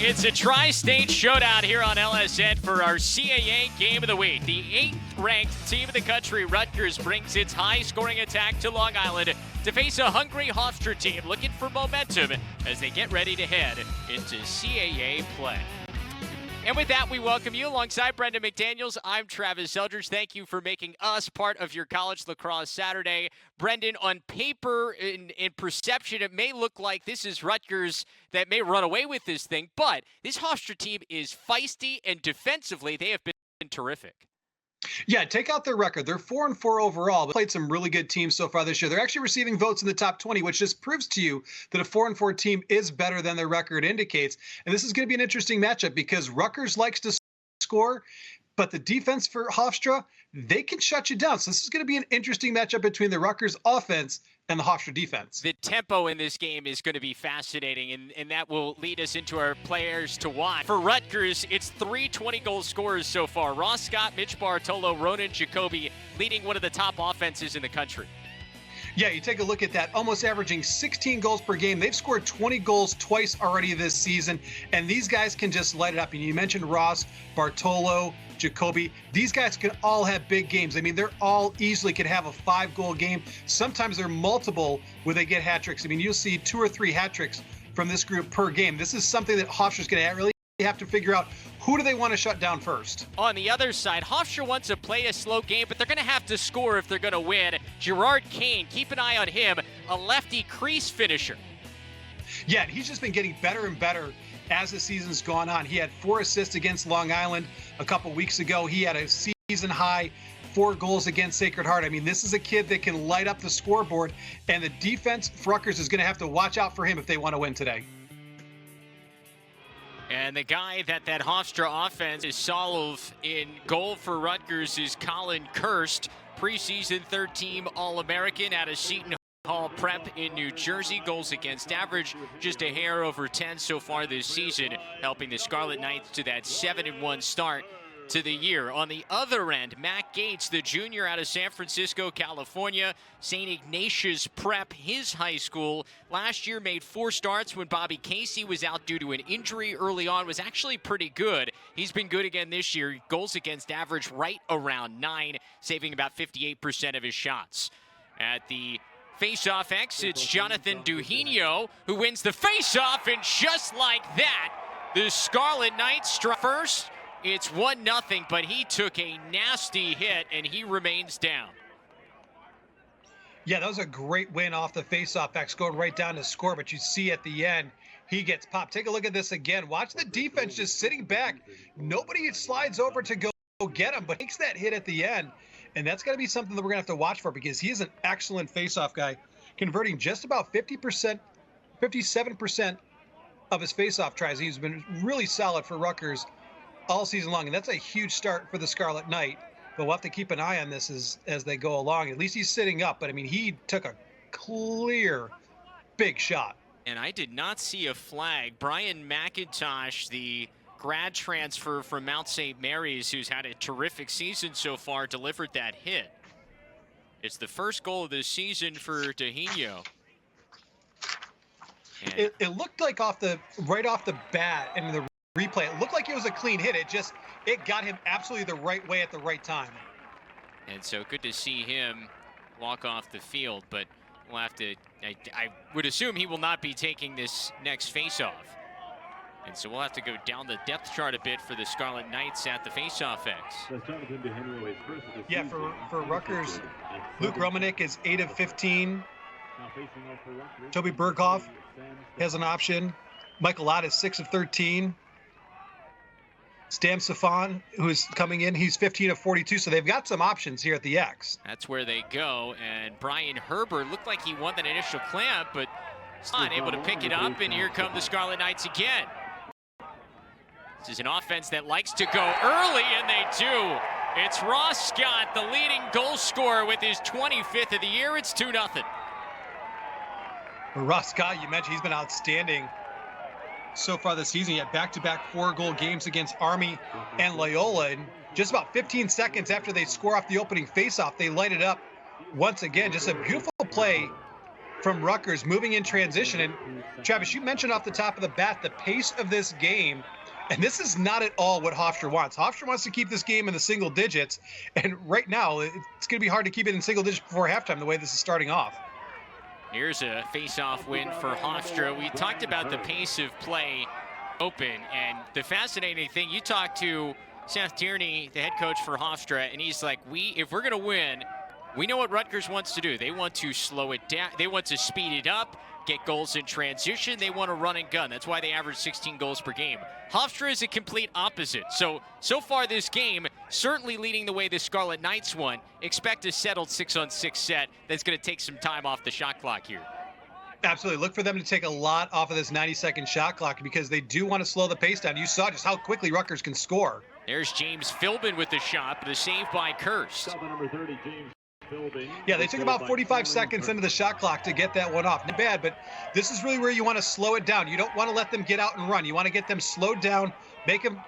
It's a tri-state showdown here on LSN for our CAA Game of the Week. The 8th-ranked team of the country, Rutgers, brings its high-scoring attack to Long Island to face a hungry Hofstra team looking for momentum as they get ready to head into CAA play. And with that, we welcome you alongside Brendan McDaniels. I'm Travis Eldridge. Thank you for making us part of your college lacrosse Saturday. Brendan, on paper, in perception, it may look like this is Rutgers that may run away with this thing, but this Hofstra team is feisty, and defensively, they have been terrific. Yeah, take out their record. They're 4-4 overall, but played some really good teams so far this year. They're actually receiving votes in the top 20, which just proves to you that a 4-4 team is better than their record indicates. And this is going to be an interesting matchup because Rutgers likes to score, but the defense for Hofstra, they can shut you down. So this is going to be an interesting matchup between the Rutgers offense and the Hofstra defense. The tempo in this game is going to be fascinating, and that will lead us into our players to watch. For Rutgers, it's 3 20-goal scorers so far. Ross Scott, Mitch Bartolo, Ronan Jacoby leading one of the top offenses in the country. Yeah, you take a look at that, almost averaging 16 goals per game. They've scored 20 goals twice already this season, and these guys can just light it up. And you mentioned Ross, Bartolo, Jacoby. These guys can all have big games. I mean, they're all easily could have a 5-goal game. Sometimes they're multiple where they get hat tricks. I mean, you'll see 2 or 3 hat tricks from this group per game. This is something that Hofstra's going to really have to figure out. Who do they want to shut down first? On the other side, Hofstra wants to play a slow game, but they're going to have to score if they're going to win. Gerard Kane, keep an eye on him, a lefty crease finisher. Yeah, and he's just been getting better and better as the season's gone on. He had 4 assists against Long Island a couple weeks ago. He had a season high 4 goals against Sacred Heart. I mean, this is a kid that can light up the scoreboard, and the defense for Rutgers is going to have to watch out for him if they want to win today. And the guy that Hofstra offense is solve in goal for Rutgers is Colin Kirst, preseason third-team All-American out of Seton Hall Prep in New Jersey. Goals against average, just a hair over 10 so far this season, helping the Scarlet Knights to that 7-1 start to the year. On the other end, Matt Gates, the junior out of San Francisco, California, St. Ignatius Prep, his high school. Last year made 4 starts when Bobby Casey was out due to an injury early on, was actually pretty good. He's been good again this year. Goals against average right around 9, saving about 58% of his shots. At the face-off X, it's Jonathan Duhino who wins the face-off, and just like that, the Scarlet Knights strike first. It's 1-0, but he took a nasty hit, and he remains down. Yeah, that was a great win off the face-off X, going right down to score, but you see at the end, he gets popped. Take a look at this again. Watch the defense just sitting back. Nobody slides over to go get him, but takes that hit at the end, and that's going to be something that we're going to have to watch for because he is an excellent face-off guy, converting just about 50%, 57% of his face-off tries. He's been really solid for Rutgers all season long, and that's a huge start for the Scarlet Knight. But we'll have to keep an eye on this as they go along. At least he's sitting up, but I mean, he took a clear big shot. And I did not see a flag. Brian Mcintosh, the grad transfer from Mount St. Mary's, who's had a terrific season so far, delivered that hit. It's the first goal of the season for Duhino. It looked like right off the bat in the replay, it looked like it was a clean hit. It got him absolutely the right way at the right time. And so good to see him walk off the field, but we'll have to, I would assume he will not be taking this next face-off. And so we'll have to go down the depth chart a bit for the Scarlet Knights at the face-off X. Yeah, for Rutgers, Luke Romanek is 8 of 15. Toby Berghoff has an option. Michael Lott is 6 of 13. Stam Safan, who's coming in, he's 15 of 42, so they've got some options here at the X. That's where they go, and Brian Herbert looked like he won that initial clamp, but not able to pick it up, and here come the Scarlet Knights again. This is an offense that likes to go early, and they do. It's Ross Scott, the leading goal scorer with his 25th of the year. It's 2-0. For Ross Scott, you mentioned he's been outstanding so far this season. He had back-to-back 4-goal games against Army and Loyola, and just about 15 seconds after they score off the opening faceoff, they light it up once again. Just a beautiful play from Rutgers moving in transition. And Travis, you mentioned off the top of the bat the pace of this game. And this is not at all what Hofstra wants. Hofstra wants to keep this game in the single digits. And right now, it's going to be hard to keep it in single digits before halftime the way this is starting off. Here's a face-off win for Hofstra. We talked about the pace of play open. And the fascinating thing, you talked to Seth Tierney, the head coach for Hofstra, and he's like, if we're going to win, we know what Rutgers wants to do. They want to slow it down. They want to speed it up, get goals in transition. They want to run and gun. That's why they average 16 goals per game. Hofstra is a complete opposite. So far this game, certainly leading the way the Scarlet Knights won. Expect a settled 6-on-6 set that's going to take some time off the shot clock here. Absolutely. Look for them to take a lot off of this 90-second shot clock because they do want to slow the pace down. You saw just how quickly Rutgers can score. There's James Philbin with the shot, but a save by Kirst. Yeah, they took about 45 seconds into the shot clock to get that one off. Not bad, but this is really where you want to slow it down. You don't want to let them get out and run. You want to get them slowed down, make them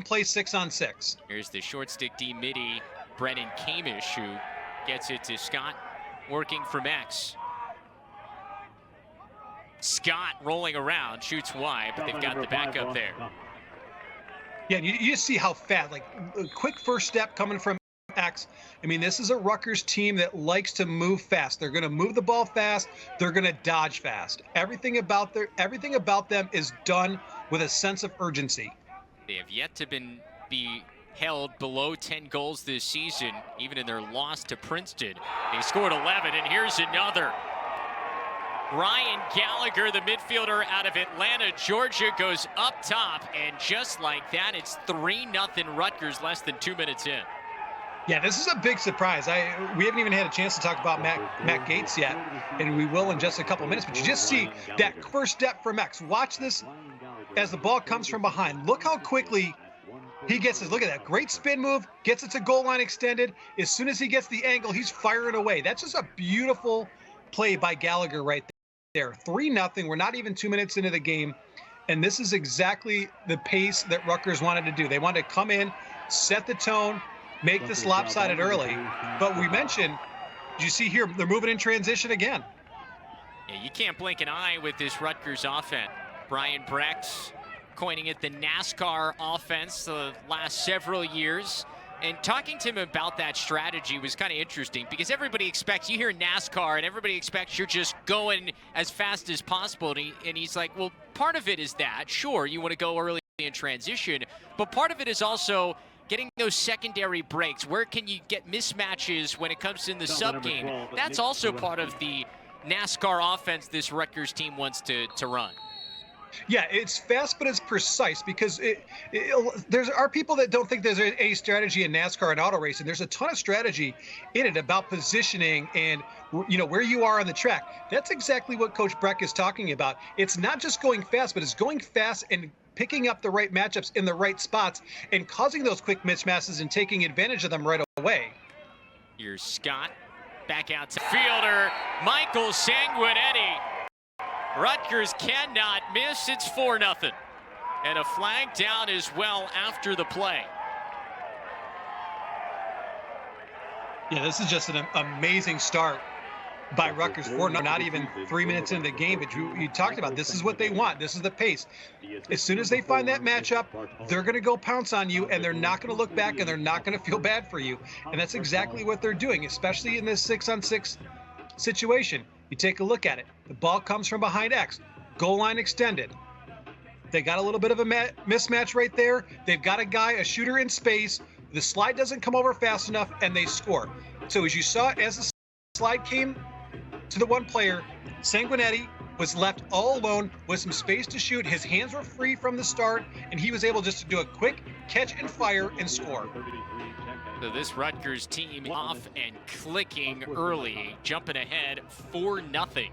play 6-on-6. Here's the short stick D midi, Brennan Kamish, who gets it to Scott, working from X. Scott rolling around, shoots wide, but they've got the backup there. Yeah, and you just see how fast, like a quick first step coming from X. I mean, this is a Rutgers team that likes to move fast. They're going to move the ball fast. They're going to dodge fast. Everything about them is done with a sense of urgency. They have yet to be held below 10 goals this season, even in their loss to Princeton. They scored 11, and here's another. Ryan Gallagher, the midfielder out of Atlanta, Georgia, goes up top, and just like that, it's 3-0 Rutgers less than 2 minutes in. Yeah, this is a big surprise. We haven't even had a chance to talk about Matt Gates yet, and we will in just a couple minutes, but you just see that first step from X. Watch this as the ball comes from behind. Look how quickly he gets it. Look at that. Great spin move, gets it to goal line extended. As soon as he gets the angle, he's firing away. That's just a beautiful play by Gallagher right there. 3-0. We're not even 2 minutes into the game, and this is exactly the pace that Rutgers wanted to do. They wanted to come in, set the tone, make this lopsided early. But we mentioned, you see here, they're moving in transition again. Yeah, you can't blink an eye with this Rutgers offense. Brian Brecht coining it the NASCAR offense the last several years. And talking to him about that strategy was kind of interesting because everybody expects, you hear NASCAR and everybody expects you're just going as fast as possible. And he's like, well, part of it is that. Sure, you want to go early in transition, but part of it is also getting those secondary breaks. Where can you get mismatches when it comes in the sub game? That's also part of the NASCAR offense this Rutgers team wants to run. Yeah, it's fast, but it's precise because there are people that don't think there's any strategy in NASCAR and auto racing. There's a ton of strategy in it about positioning and, you know, where you are on the track. That's exactly what Coach Breck is talking about. It's not just going fast, but it's going fast and picking up the right matchups in the right spots and causing those quick mismatches and taking advantage of them right away. Here's Scott back out to fielder Michael Sanguinetti. Rutgers cannot miss. It's 4-0. And a flag down as well after the play. Yeah, this is just an amazing start by Rutgers. Not even 3 minutes into the game, but you talked about this is what they want. This is the pace. As soon as they find that matchup, they're going to go pounce on you, and they're not going to look back, and they're not going to feel bad for you. And that's exactly what they're doing, especially in this 6-on-6 situation. You take a look at it. The ball comes from behind X. Goal line extended. They got a little bit of a mismatch right there. They've got a shooter in space. The slide doesn't come over fast enough, and they score. So as you saw, as the slide came to the one player, Sanguinetti was left all alone with some space to shoot. His hands were free from the start, and he was able just to do a quick catch and fire and score. So this Rutgers team off and clicking early, jumping ahead 4-0.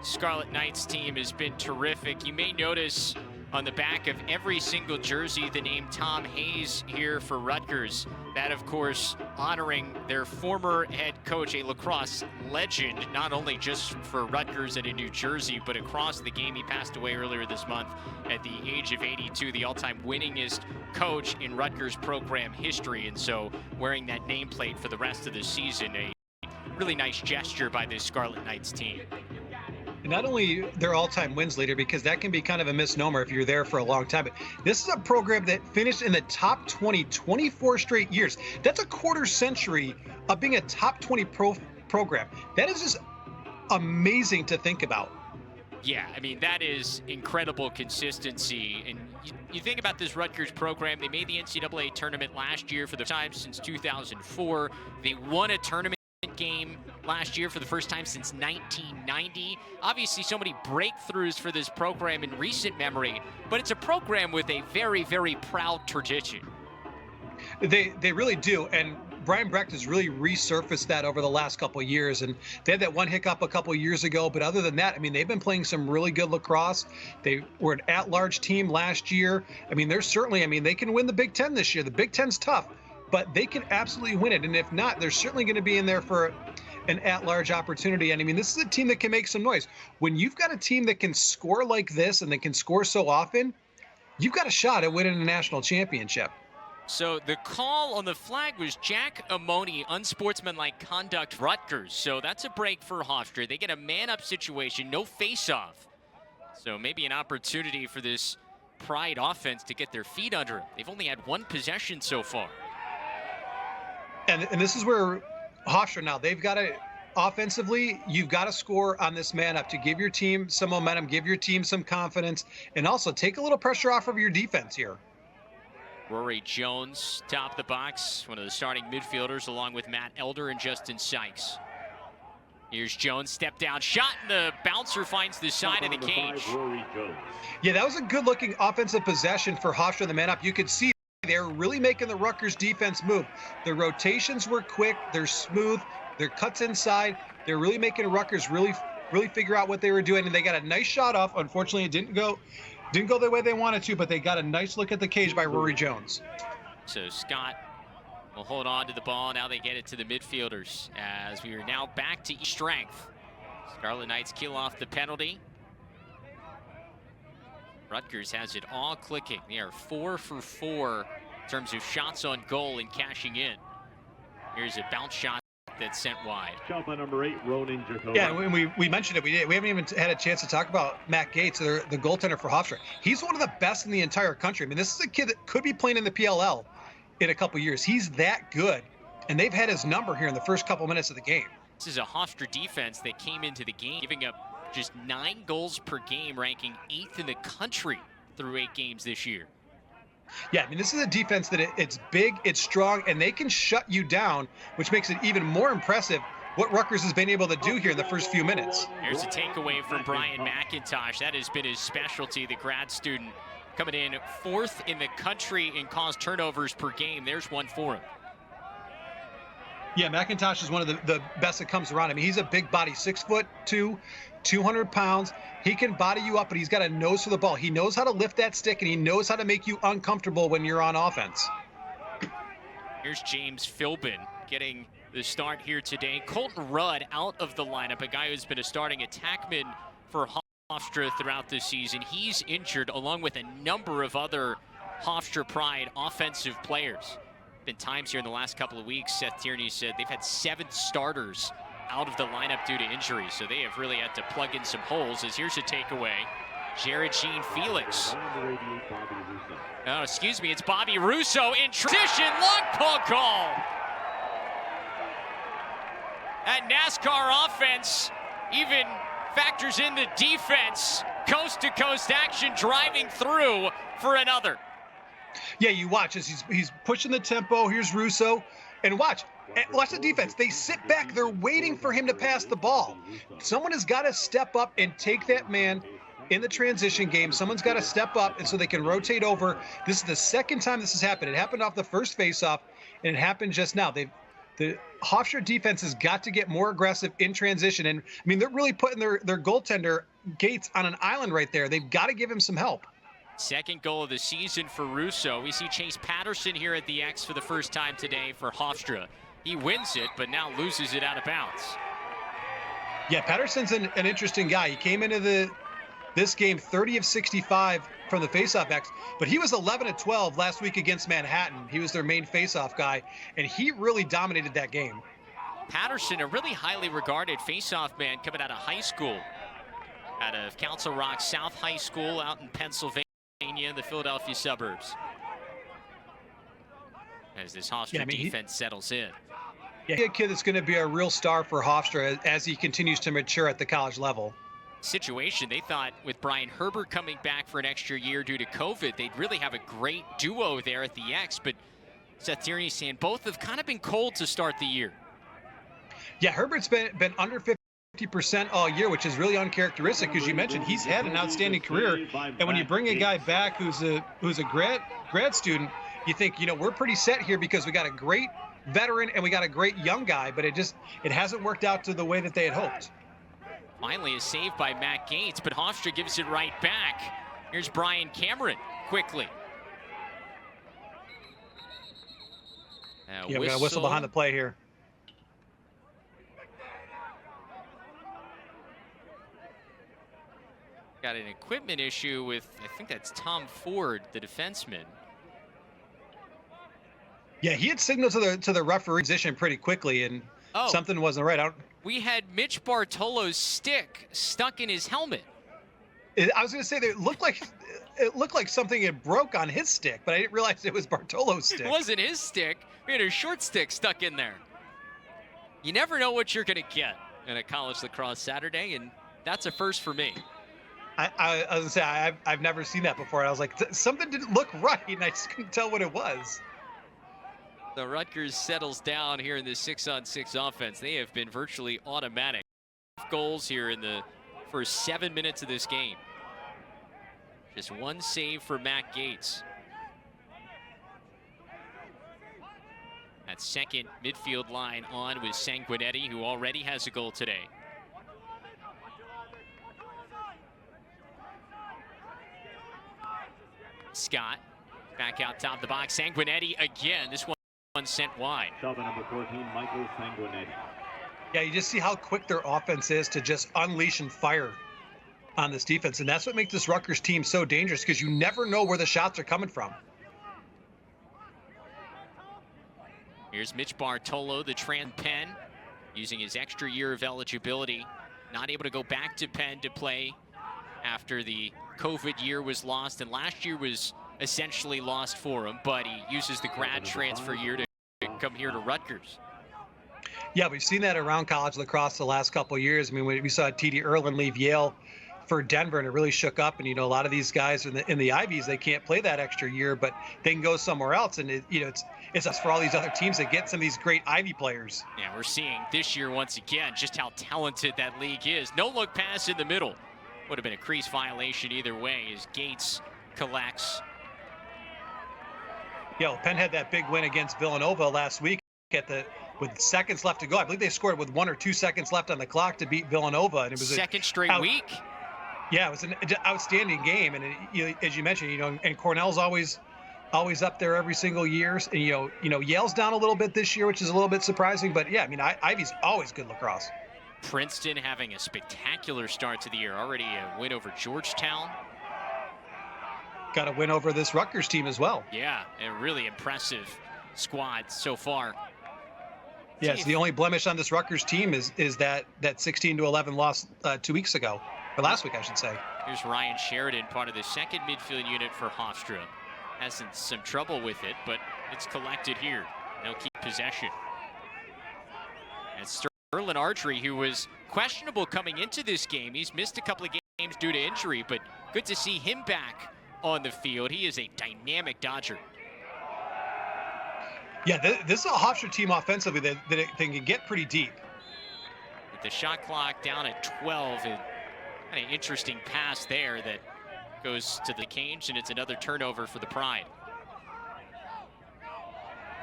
Scarlet Knights team has been terrific. You may notice on the back of every single jersey the name Tom Hayes here for Rutgers. That, of course, honoring their former head coach, a lacrosse legend, not only just for Rutgers and in New Jersey, but across the game. He passed away earlier this month at the age of 82, the all-time winningest coach in Rutgers program history. And so wearing that nameplate for the rest of the season, a really nice gesture by this Scarlet Knights team. not only their all-time wins leader, because that can be kind of a misnomer if you're there for a long time, but this is a program that finished in the top 20 24 straight years. That's a quarter century of being a top 20 program. That is just amazing to think about. Yeah, I mean, that is incredible consistency. And you think about this Rutgers program, they made the NCAA tournament last year for the first time since 2004. They won a tournament game last year for the first time since 1990. Obviously, so many breakthroughs for this program in recent memory, but it's a program with a very, very proud tradition. They really do, and Brian Brecht has really resurfaced that over the last couple of years. And they had that one hiccup a couple of years ago, but other than that, I mean, they've been playing some really good lacrosse. They were an at-large team last year. I mean, they're certainly, I mean, they can win the Big Ten this year. The Big Ten's tough, but they can absolutely win it. And if not, they're certainly going to be in there for an at-large opportunity. And I mean, this is a team that can make some noise. When you've got a team that can score like this and that can score so often, you've got a shot at winning a national championship. So the call on the flag was Jack Amoni, unsportsmanlike conduct, Rutgers. So that's a break for Hofstra. They get a man-up situation, no face-off. So maybe an opportunity for this Pride offense to get their feet under it. They've only had one possession so far. And this is where Hofstra now, they've got to, offensively, you've got to score on this man-up to give your team some momentum, give your team some confidence, and also take a little pressure off of your defense here. Rory Jones, top of the box, one of the starting midfielders, along with Matt Elder and Justin Sykes. Here's Jones, step down shot, and the bouncer finds the side of the cage. Yeah, that was a good-looking offensive possession for Hofstra in the man-up. You could see they're really making the Rutgers defense move. Their rotations were quick, they're smooth, their cuts inside. They're really making Rutgers really figure out what they were doing, and they got a nice shot off. Unfortunately, it didn't go the way they wanted to, but they got a nice look at the cage by Rory Jones. So Scott will hold on to the ball. Now they get it to the midfielders as we are now back to strength. Scarlet Knights kill off the penalty. Rutgers has it all clicking. They are 4 for 4 in terms of shots on goal and cashing in. Here's a bounce shot that's sent wide. Shot by number 8, Ronan Jacob. Yeah, we mentioned it. We haven't even had a chance to talk about Matt Gates, the goaltender for Hofstra. He's one of the best in the entire country. I mean, this is a kid that could be playing in the PLL in a couple years. He's that good, and they've had his number here in the first couple minutes of the game. This is a Hofstra defense that came into the game giving up just 9 goals per game, ranking 8th in the country through 8 games this year. Yeah, I mean, this is a defense that it's big, it's strong, and they can shut you down, which makes it even more impressive what Rutgers has been able to do here in the first few minutes. Here's a takeaway from Brian Mcintosh. That has been his specialty, the grad student, coming in 4th in the country in caused turnovers per game. There's one for him. Yeah, Mcintosh is one of the best that comes around. I mean, he's a big body, 6'2", 200 pounds. He can body you up, but he's got a nose for the ball. He knows how to lift that stick, and he knows how to make you uncomfortable when you're on offense. Here's James Philbin getting the start here today. Colton Rudd out of the lineup, a guy who's been a starting attackman for Hofstra throughout this season. He's injured, along with a number of other Hofstra Pride offensive players. Been times here in the last couple of weeks, Seth Tierney said they've had 7 starters out of the lineup due to injury, so they have really had to plug in some holes. As here's a takeaway, Jared Sheen Felix. Oh, excuse me, it's Bobby Russo in transition, long pull call. That NASCAR offense even factors in the defense. Coast-to-coast action driving through for another. Yeah, you watch as he's pushing the tempo. Here's Russo, and watch the defense. They sit back. They're waiting for him to pass the ball. Someone has got to step up and take that man in the transition game. Someone's got to step up, and so they can rotate over. This is the second time this has happened. It happened off the first faceoff, and it happened just now. The Hofstra defense has got to get more aggressive in transition, and I mean, they're really putting their goaltender Gates on an island right there. They've got to give him some help. Second goal of the season for Russo. We see Chase Patterson here at the X for the first time today for Hofstra. He wins it, but now loses it out of bounds. Yeah, Patterson's an interesting guy. He came into this game 30 of 65 from the faceoff X, but he was 11 of 12 last week against Manhattan. He was their main faceoff guy, and he really dominated that game. Patterson, a really highly regarded faceoff man coming out of high school. out of Council Rock South High School out in Pennsylvania, the Philadelphia suburbs. As this Hofstra defense settles in. Yeah, a kid that's going to be a real star for Hofstra as he continues to mature at the college level. Situation, they thought with Brian Herbert coming back for an extra year due to COVID, they'd really have a great duo there at the X, but Seth Tierney saying both have kind of been cold to start the year. Yeah, Herbert's been under 50% all year, which is really uncharacteristic, because you mentioned he's had an outstanding career, and when you bring a guy back who's a grad student, you think, you know, we're pretty set here because we got a great veteran and we got a great young guy, but it hasn't worked out to the way that they had hoped. Finally a save by Matt Gates, but Hofstra gives it right back. Here's Brian Cameron quickly. Yeah, we got a whistle behind the play here. Got an equipment issue with, I think that's Tom Ford, the defenseman. Yeah, he had signaled to the referee position pretty quickly, and something wasn't right. We had Mitch Bartolo's stick stuck in his helmet. I was going to say that it looked like something had broke on his stick, but I didn't realize it was Bartolo's stick. It wasn't his stick. We had a short stick stuck in there. You never know what you're going to get in a college lacrosse Saturday, and that's a first for me. I was going to say, I've never seen that before. And I was like, something didn't look right, and I just couldn't tell what it was. The Rutgers settles down here in this 6-on-6 offense. They have been virtually automatic. Goals here in the first 7 minutes of this game. Just one save for Matt Gates. That second midfield line on with Sanguinetti, who already has a goal today. Scott back out top of the box. Sanguinetti again. This one sent wide. Number 14, Michael Sanguinetti. Yeah, you just see how quick their offense is to just unleash and fire on this defense. And that's what makes this Rutgers team so dangerous, because you never know where the shots are coming from. Here's Mitch Bartolo, the Penn, using his extra year of eligibility. Not able to go back to Penn to play after the COVID year was lost, and last year was essentially lost for him, but he uses the grad transfer year to come here to Rutgers. Yeah, we've seen that around college lacrosse the last couple of years. I mean, we saw T.D. Erlin leave Yale for Denver, and it really shook up. And, you know, a lot of these guys in the Ivies, they can't play that extra year, but they can go somewhere else. And, it's us for all these other teams that get some of these great Ivy players. Yeah, we're seeing this year once again just how talented that league is. No look pass in the middle. Would have been a crease violation either way as Gates collects. Yeah, well, Penn had that big win against Villanova last week with seconds left to go. I believe they scored with 1 or 2 seconds left on the clock to beat Villanova, and it was second straight week. Yeah, it was an outstanding game, and as you mentioned, and Cornell's always up there every single year, and Yale's down a little bit this year, which is a little bit surprising, but yeah, I mean, Ivy's always good lacrosse. Princeton having a spectacular start to the year, already a win over Georgetown. Got a win over this Rutgers team as well. Yeah, a really impressive squad so far. Yes, the only blemish on this Rutgers team is that 16-11 loss 2 weeks ago, or last week, I should say. Here's Ryan Sheridan, part of the second midfield unit for Hofstra. Has some trouble with it, but it's collected here. They'll keep possession. And Sterling Archery, who was questionable coming into this game. He's missed a couple of games due to injury, but good to see him back on the field. He is a dynamic dodger. Yeah, this is a Hofstra team offensively that can get pretty deep. With the shot clock down at 12, and kind of interesting pass there that goes to the Canes, and it's another turnover for the Pride.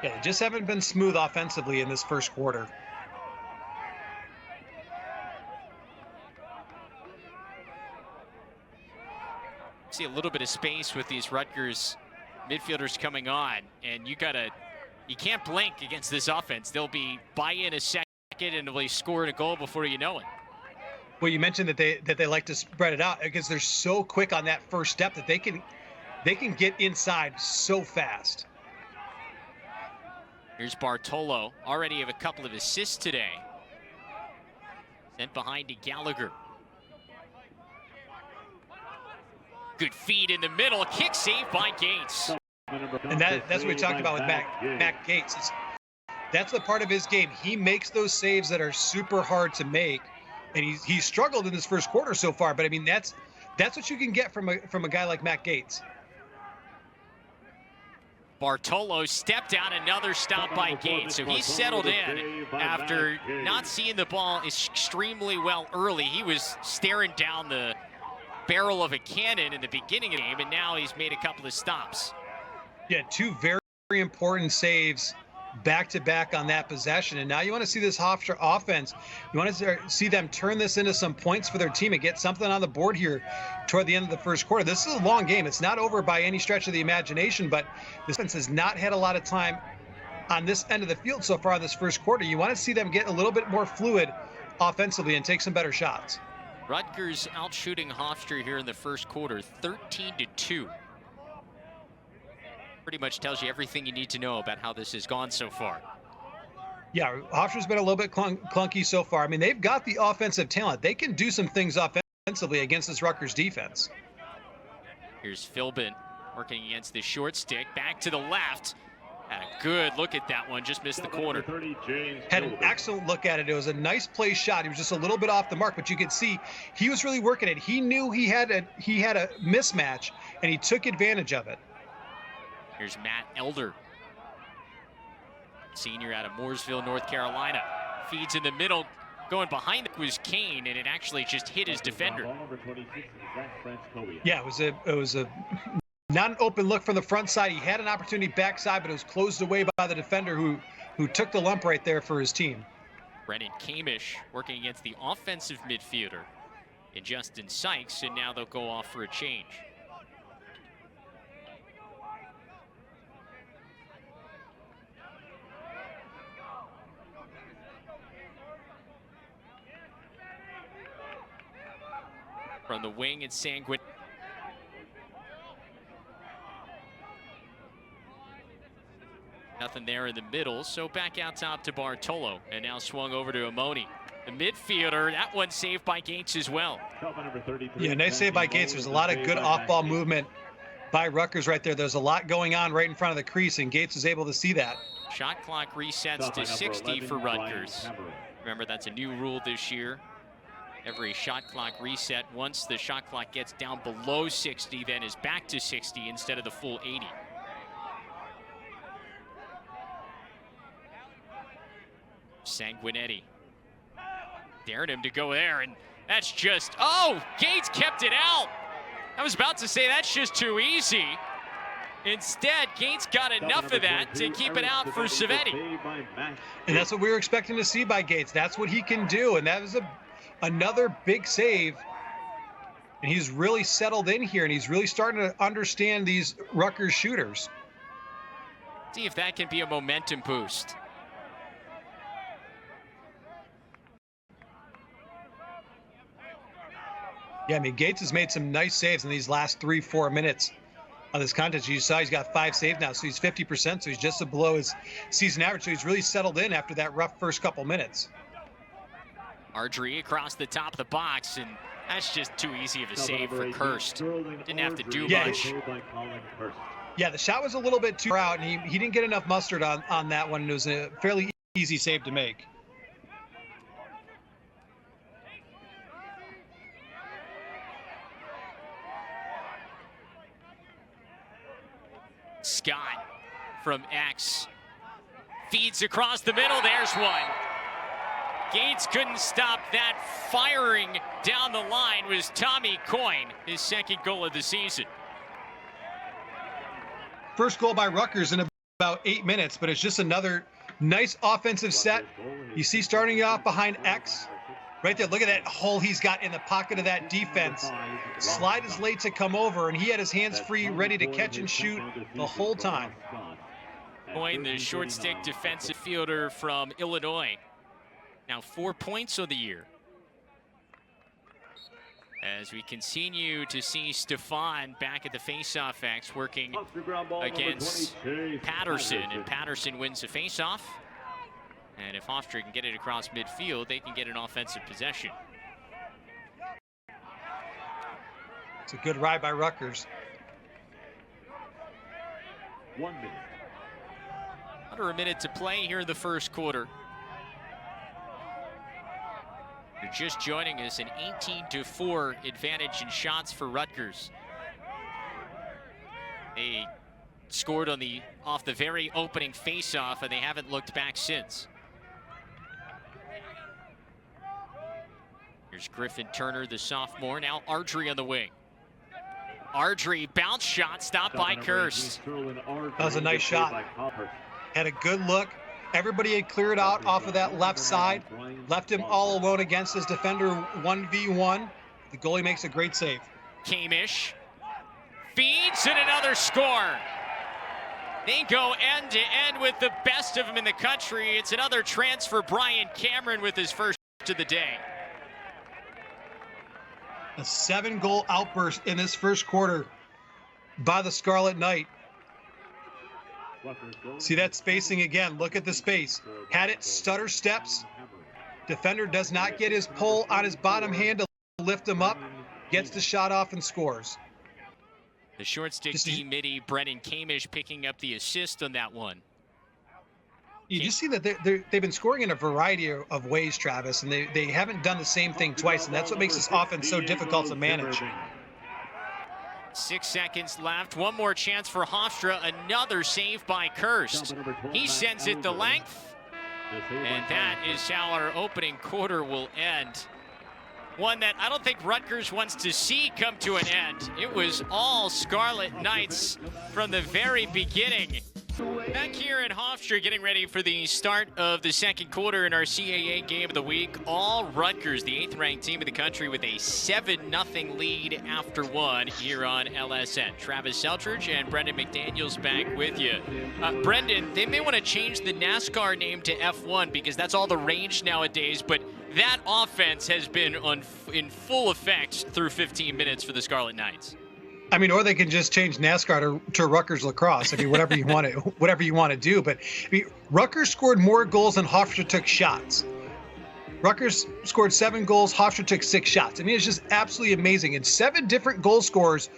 Yeah, they just haven't been smooth offensively in this first quarter. See a little bit of space with these Rutgers midfielders coming on, and you can't blink against this offense. They'll be by in a second, and they'll be scoring a goal before you know it. Well, you mentioned that they like to spread it out because they're so quick on that first step that they can get inside so fast. Here's Bartolo, already have a couple of assists today. Sent behind to Gallagher. Good feed in the middle, kick saved by Gates. And that's what we talked about with Matt Gates. That's the part of his game. He makes those saves that are super hard to make, and he's struggled in this first quarter so far. But I mean, that's what you can get from a guy like Matt Gates. Bartolo stepped out, another stop by Gates. So he's settled in after not seeing the ball extremely well early. He was staring down the barrel of a cannon in the beginning of the game, and now he's made a couple of stops. Yeah, two very, very important saves back-to-back on that possession. And now you want to see this Hofstra offense. You want to see them turn this into some points for their team and get something on the board here toward the end of the first quarter. This is a long game. It's not over by any stretch of the imagination, but this defense has not had a lot of time on this end of the field so far in this first quarter. You want to see them get a little bit more fluid offensively and take some better shots. Rutgers outshooting Hofstra here in the first quarter, 13-2. Pretty much tells you everything you need to know about how this has gone so far. Yeah, Hofstra's been a little bit clunky so far. I mean, they've got the offensive talent. They can do some things offensively against this Rutgers defense. Here's Philbin working against the short stick, back to the left. Had a good look at that one, just missed the corner. Had an excellent look at it. It was a nice play shot. He was just a little bit off the mark, but you could see he was really working it. He knew he had a mismatch, and he took advantage of it. Here's Matt Elder, senior out of Mooresville, North Carolina. Feeds in the middle, going behind it was Kane, and it actually just hit his defender. Yeah, it was a not an open look from the front side. He had an opportunity backside, but it was closed away by the defender who took the lump right there for his team. Brennan Kamish working against the offensive midfielder in Justin Sykes, and now they'll go off for a change. From the wing, it's Sanguin. Nothing there in the middle, so back out top to Bartolo, and now swung over to Amoni. The midfielder, that one saved by Gates as well. Yeah, nice save by Gates. There's a lot of good off-ball movement by Rutgers right there. There's a lot going on right in front of the crease, and Gates was able to see that. Shot clock resets to 60 for Rutgers. Remember, that's a new rule this year. Every shot clock reset, once the shot clock gets down below 60, then is back to 60 instead of the full 80. Sanguinetti dared him to go there, and that's just, oh, Gates kept it out. I was about to say that's just too easy. Instead, Gates got enough of that to keep it out for Savetti. And that's what we were expecting to see by Gates. That's what he can do, and that was another big save. And he's really settled in here, and he's really starting to understand these Rutgers shooters. See if that can be a momentum boost. Yeah, I mean, Gates has made some nice saves in these last 3-4 minutes of this contest. You saw he's got 5 saves now, so he's 50%, so he's just below his season average. So he's really settled in after that rough first couple minutes. Ardrey across the top of the box, and that's just too easy of a save for Kirst. Didn't have to do much. Yeah, the shot was a little bit too far out, and he didn't get enough mustard on that one. It was a fairly easy save to make. Scott from X feeds across the middle. There's one. Gates couldn't stop that. Firing down the line was Tommy Coyne, his second goal of the season. First goal by Rutgers in about 8 minutes, but it's just another nice offensive set. You see starting off behind X. Right there, look at that hole he's got in the pocket of that defense. Slide is late to come over, and he had his hands free, ready to catch and shoot the whole time. Coyne, the short stick defensive fielder from Illinois. Now 4 points of the year. As we continue to see Stefan back at the faceoff X working against Patterson, and Patterson wins the faceoff. And if Hofstra can get it across midfield, they can get an offensive possession. It's a good ride by Rutgers. 1 minute. Under a minute to play here in the first quarter. You're just joining us, an 18-4 advantage in shots for Rutgers. They scored off the very opening faceoff, and they haven't looked back since. Here's Griffin Turner, the sophomore. Now Ardrey on the wing. Ardrey, bounce shot, stopped by Kirst. That was a nice shot. Had a good look. Everybody had cleared out off of that left side. Left him all alone against his defender 1v1. The goalie makes a great save. Kamish feeds and another score. They go end to end with the best of them in the country. It's another transfer, Brian Cameron, with his first of the day. A 7-goal outburst in this first quarter by the Scarlet Knight. See that spacing again. Look at the space. Had it, stutter steps. Defender does not get his pull on his bottom hand to lift him up. Gets the shot off and scores. The short stick D-midi, Brennan Kamish picking up the assist on that one. You just see that they've been scoring in a variety of ways, Travis, and they haven't done the same thing twice, and that's what makes this offense so difficult to manage. 6 seconds left. One more chance for Hofstra. Another save by Kirst. He sends it the length. And that is how our opening quarter will end. One that I don't think Rutgers wants to see come to an end. It was all Scarlet Knights from the very beginning. Back here in Hofstra, getting ready for the start of the second quarter in our CAA game of the week. All Rutgers, the 8th-ranked team in the country, with a 7-0 lead after one here on LSN. Travis Seltridge and Brendan McDaniels back with you. Brendan, they may want to change the NASCAR name to F1 because that's all the rage nowadays, but that offense has been in full effect through 15 minutes for the Scarlet Knights. I mean, or they can just change NASCAR to Rutgers Lacrosse. I mean, whatever you want to do. But I mean, Rutgers scored more goals than Hofstra took shots. Rutgers scored 7 goals. Hofstra took 6 shots. I mean, it's just absolutely amazing. And 7 different goal scorers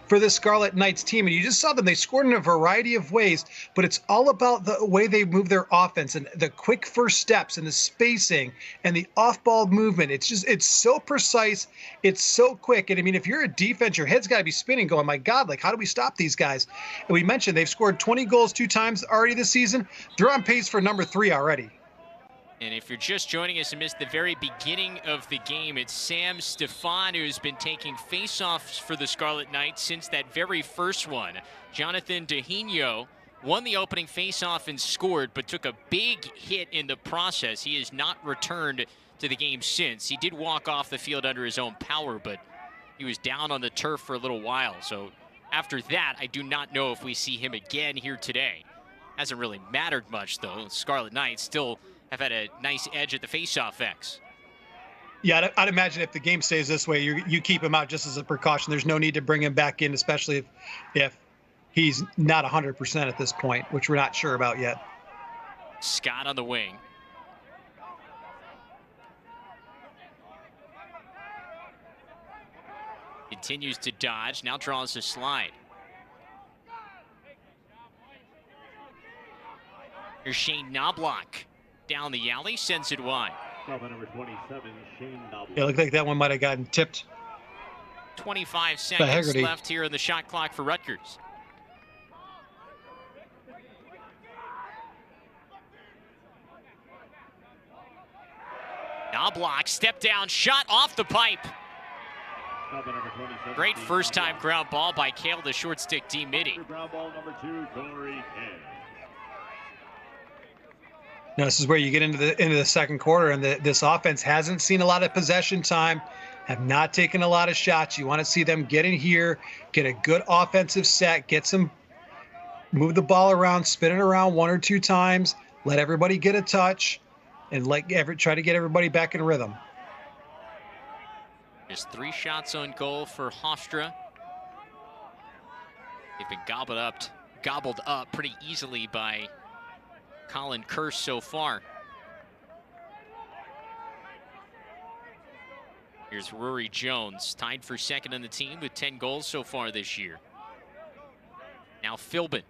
for the Scarlet Knights team. And you just saw them. They scored in a variety of ways, but it's all about the way they move their offense and the quick first steps and the spacing and the off-ball movement. It's so precise. It's so quick. And I mean, if you're a defense, your head's got to be spinning going, my God, like, how do we stop these guys? And we mentioned they've scored 20 goals 2 times already this season. They're on pace for number 3 already. And if you're just joining us and missed the very beginning of the game, it's Sam Stefan who's been taking faceoffs for the Scarlet Knights since that very first one. Jonathan Dehino won the opening faceoff and scored, but took a big hit in the process. He has not returned to the game since. He did walk off the field under his own power, but he was down on the turf for a little while. So after that, I do not know if we see him again here today. Hasn't really mattered much, though. Scarlet Knights still have had a nice edge at the faceoff X. Yeah, I'd imagine if the game stays this way, you keep him out just as a precaution. There's no need to bring him back in, especially if he's not 100% at this point, which we're not sure about yet. Scott on the wing. Continues to dodge, now draws a slide. Here's Shane Knobloch. Down the alley, sends it wide. Number 27, Shane Knobloch. It looked like that one might have gotten tipped. 25 seconds left here in the shot clock for Rutgers. Knobloch, step down, shot off the pipe. Great first time ground ball by Kale, the short stick D-midi. Ground ball number 2, Corey Henn. Now, this is where you get into the second quarter, and this offense hasn't seen a lot of possession time, have not taken a lot of shots. You want to see them get in here, get a good offensive set, move the ball around, spin it around 1 or 2 times, let everybody get a touch, and try to get everybody back in rhythm. Just 3 shots on goal for Hofstra. They've been gobbled up pretty easily by Colin Kirst so far. Here's Here's Rory Jones, tied for second on the team with 10 goals so far this year. Now Philbin.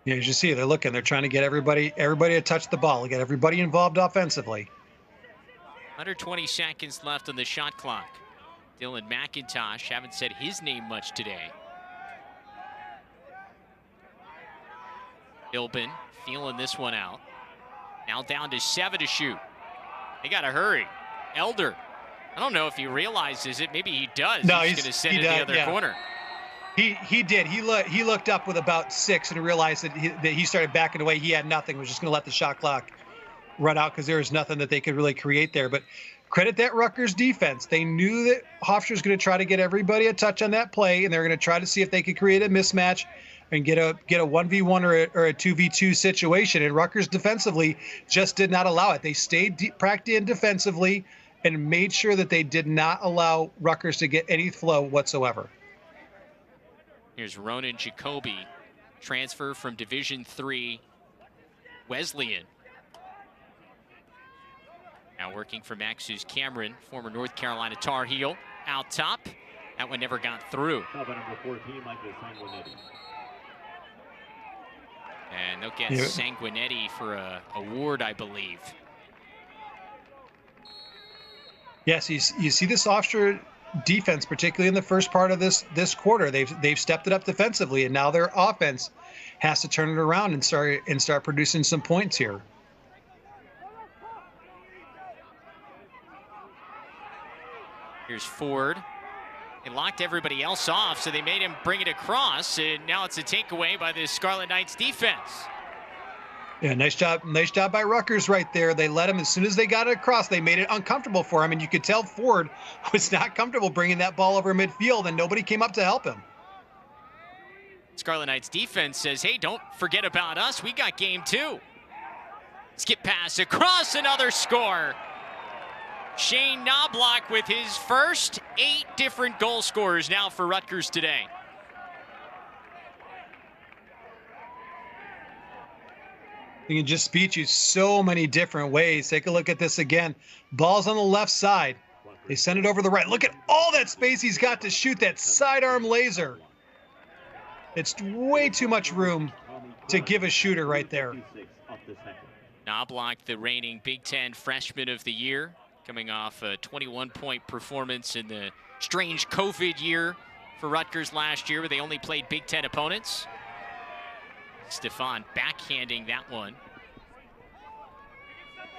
Yeah, as you see, they're looking. They're trying to get everybody to touch the ball, get everybody involved offensively. Under 20 seconds left on the shot clock. Dylan Mcintosh, haven't said his name much today. Philbin feeling this one out. Now down to 7 to shoot. They got to hurry. Elder, I don't know if he realizes it. Maybe he does. No, he's going to send it the other corner. He did. He looked up with about 6 and realized that he started backing away. He had nothing. Was just going to let the shot clock run out because there was nothing that they could really create there. But credit that Rutgers defense. They knew that Hofstra was going to try to get everybody a touch on that play, and they're going to try to see if they could create a mismatch and get a 1v1 or a 2v2 situation. And Rutgers defensively just did not allow it. They stayed packed in defensively and made sure that they did not allow Rutgers to get any flow whatsoever. Here's Ronan Jacoby, transfer from Division III Wesleyan. Now working for Max's Cameron, former North Carolina Tar Heel, out top. That one never got through. Number 14, Michael Sanguinetti. And they'll get Sanguinetti for a award, I believe. Yes, you see this Hofstra defense, particularly in the first part of this quarter. They've stepped it up defensively, and now their offense has to turn it around and start producing some points here. Here's Ford. They locked everybody else off, so they made him bring it across, and now it's a takeaway by the Scarlet Knights defense. Yeah, nice job by Rutgers right there. They let him, as soon as they got it across, they made it uncomfortable for him, and you could tell Ford was not comfortable bringing that ball over midfield, and nobody came up to help him. Scarlet Knights defense says, hey, don't forget about us. We got game 2. Skip pass across, another score. Shane Knobloch with his first 8 different goal scorers now for Rutgers today. He can just beat you so many different ways. Take a look at this again. Ball's on the left side. They send it over the right. Look at all that space he's got to shoot that sidearm laser. It's way too much room to give a shooter right there. Knobloch, the reigning Big Ten Freshman of the Year, coming off a 21-point performance in the strange COVID year for Rutgers last year, where they only played Big Ten opponents. Stefan backhanding that one.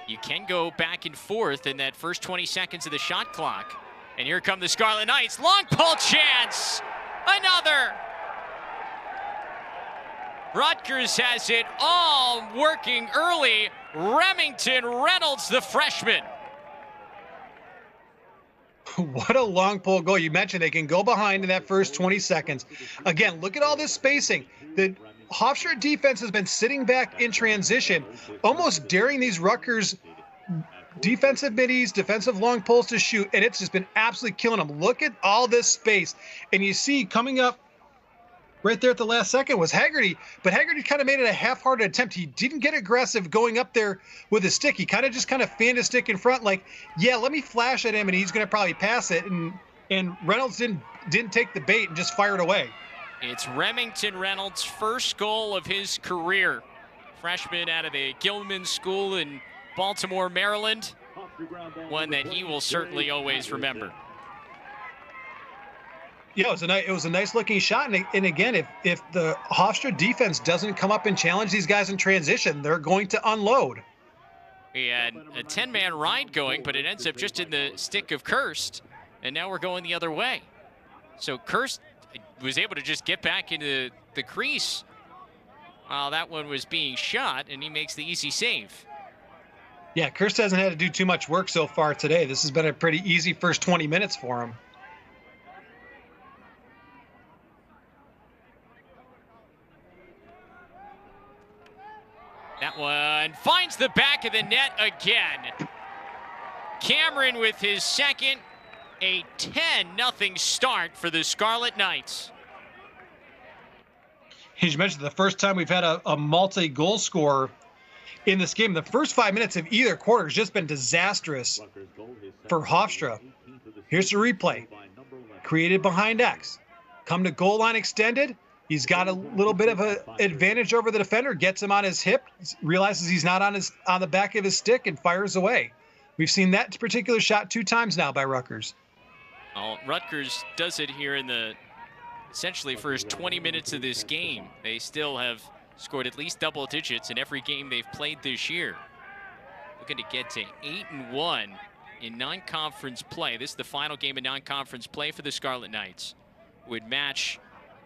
You can go back and forth in that first 20 seconds of the shot clock. And here come the Scarlet Knights. Long pull chance. Another. Rutgers has it all working early. Remington Reynolds, the freshman. What a long pull goal. You mentioned they can go behind in that first 20 seconds. Again, look at all this spacing. The Hofstra defense has been sitting back in transition, almost daring these Rutgers defensive middies, defensive long pulls to shoot, and it's just been absolutely killing them. Look at all this space. And you see coming up right there at the last second was Haggerty, but Haggerty kind of made it a half-hearted attempt. He didn't get aggressive going up there with his stick. He kind of fanned his stick in front like, yeah, let me flash at him and he's going to probably pass it. And Reynolds didn't take the bait and just fired away. It's Remington Reynolds' first goal of his career. Freshman out of the Gilman School in Baltimore, Maryland. One that he will certainly always remember. Yeah, it was a nice looking shot. And again, if the Hofstra defense doesn't come up and challenge these guys in transition, they're going to unload. We had a 10-man ride going, but it ends up just in the stick of Kirst. And now we're going the other way. So Kirst was able to just get back into the crease while that one was being shot, and he makes the easy save. Yeah, Kirst hasn't had to do too much work so far today. This has been a pretty easy first 20 minutes for him. That one finds the back of the net again. Cameron with his second, a 10-0 start for the Scarlet Knights. As you mentioned, the first time we've had a multi-goal scorer in this game. The first 5 minutes of either quarter has just been disastrous for Hofstra. Here's the replay. Created behind X. Come to goal line extended. He's got a little bit of an advantage over the defender, gets him on his hip, realizes he's not on the back of his stick, and fires away. We've seen that particular shot 2 times now by Rutgers. Well, Rutgers does it here in the essentially first 20 minutes of this game. They still have scored at least double digits in every game they've played this year. Looking to get to 8-1 in non-conference play. This is the final game of non-conference play for the Scarlet Knights. Would match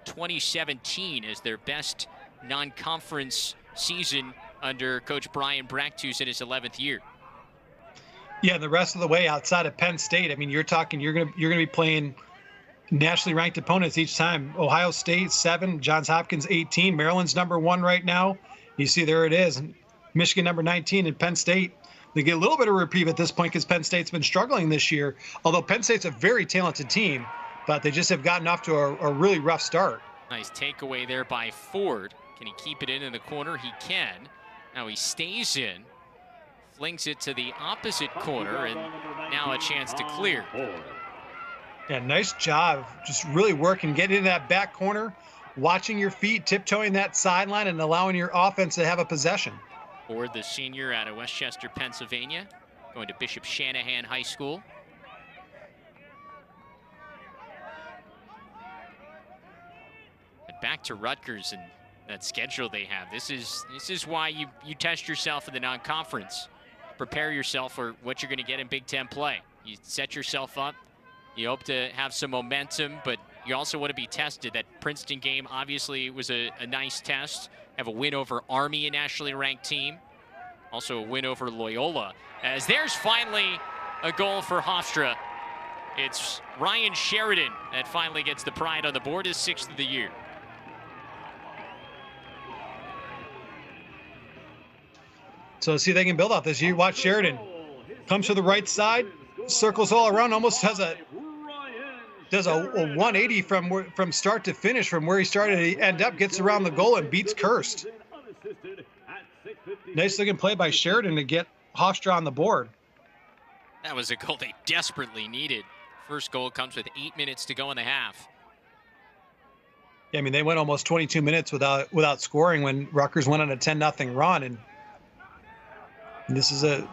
2017 as their best non-conference season under Coach Brian Bractus in his 11th year. Yeah, and the rest of the way outside of Penn State, I mean, you're gonna be playing nationally ranked opponents each time. Ohio State 7, Johns Hopkins 18, Maryland's #1 right now. You see there it is, Michigan #19, and Penn State. They get a little bit of reprieve at this point because Penn State's been struggling this year. Although Penn State's a very talented team, but they just have gotten off to a really rough start. Nice takeaway there by Ford. Can he keep it in the corner? He can. Now he stays in. Flings it to the opposite corner, and now a chance to clear. Yeah, nice job. Just really working, getting into that back corner, watching your feet, tiptoeing that sideline, and allowing your offense to have a possession. Ford, the senior out of Westchester, Pennsylvania, going to Bishop Shanahan High School. And back to Rutgers and that schedule they have. This is why you test yourself in the non-conference. Prepare yourself for what you're going to get in Big Ten play. You set yourself up. You hope to have some momentum, but you also want to be tested. That Princeton game obviously was a nice test. Have a win over Army, a nationally ranked team. Also a win over Loyola. As there's finally a goal for Hofstra. It's Ryan Sheridan that finally gets the pride on the board, his 6th of the year. So let's see if they can build off this. You watch Sheridan. Comes to the right side, circles all around, almost does a 180 from start to finish from where he started to end up, gets around the goal and beats Kirst. Nice looking play by Sheridan to get Hofstra on the board. That was a goal they desperately needed. First goal comes with 8 minutes to go in the half. Yeah, I mean, they went almost 22 minutes without scoring when Rutgers went on a 10-0 run, and this is a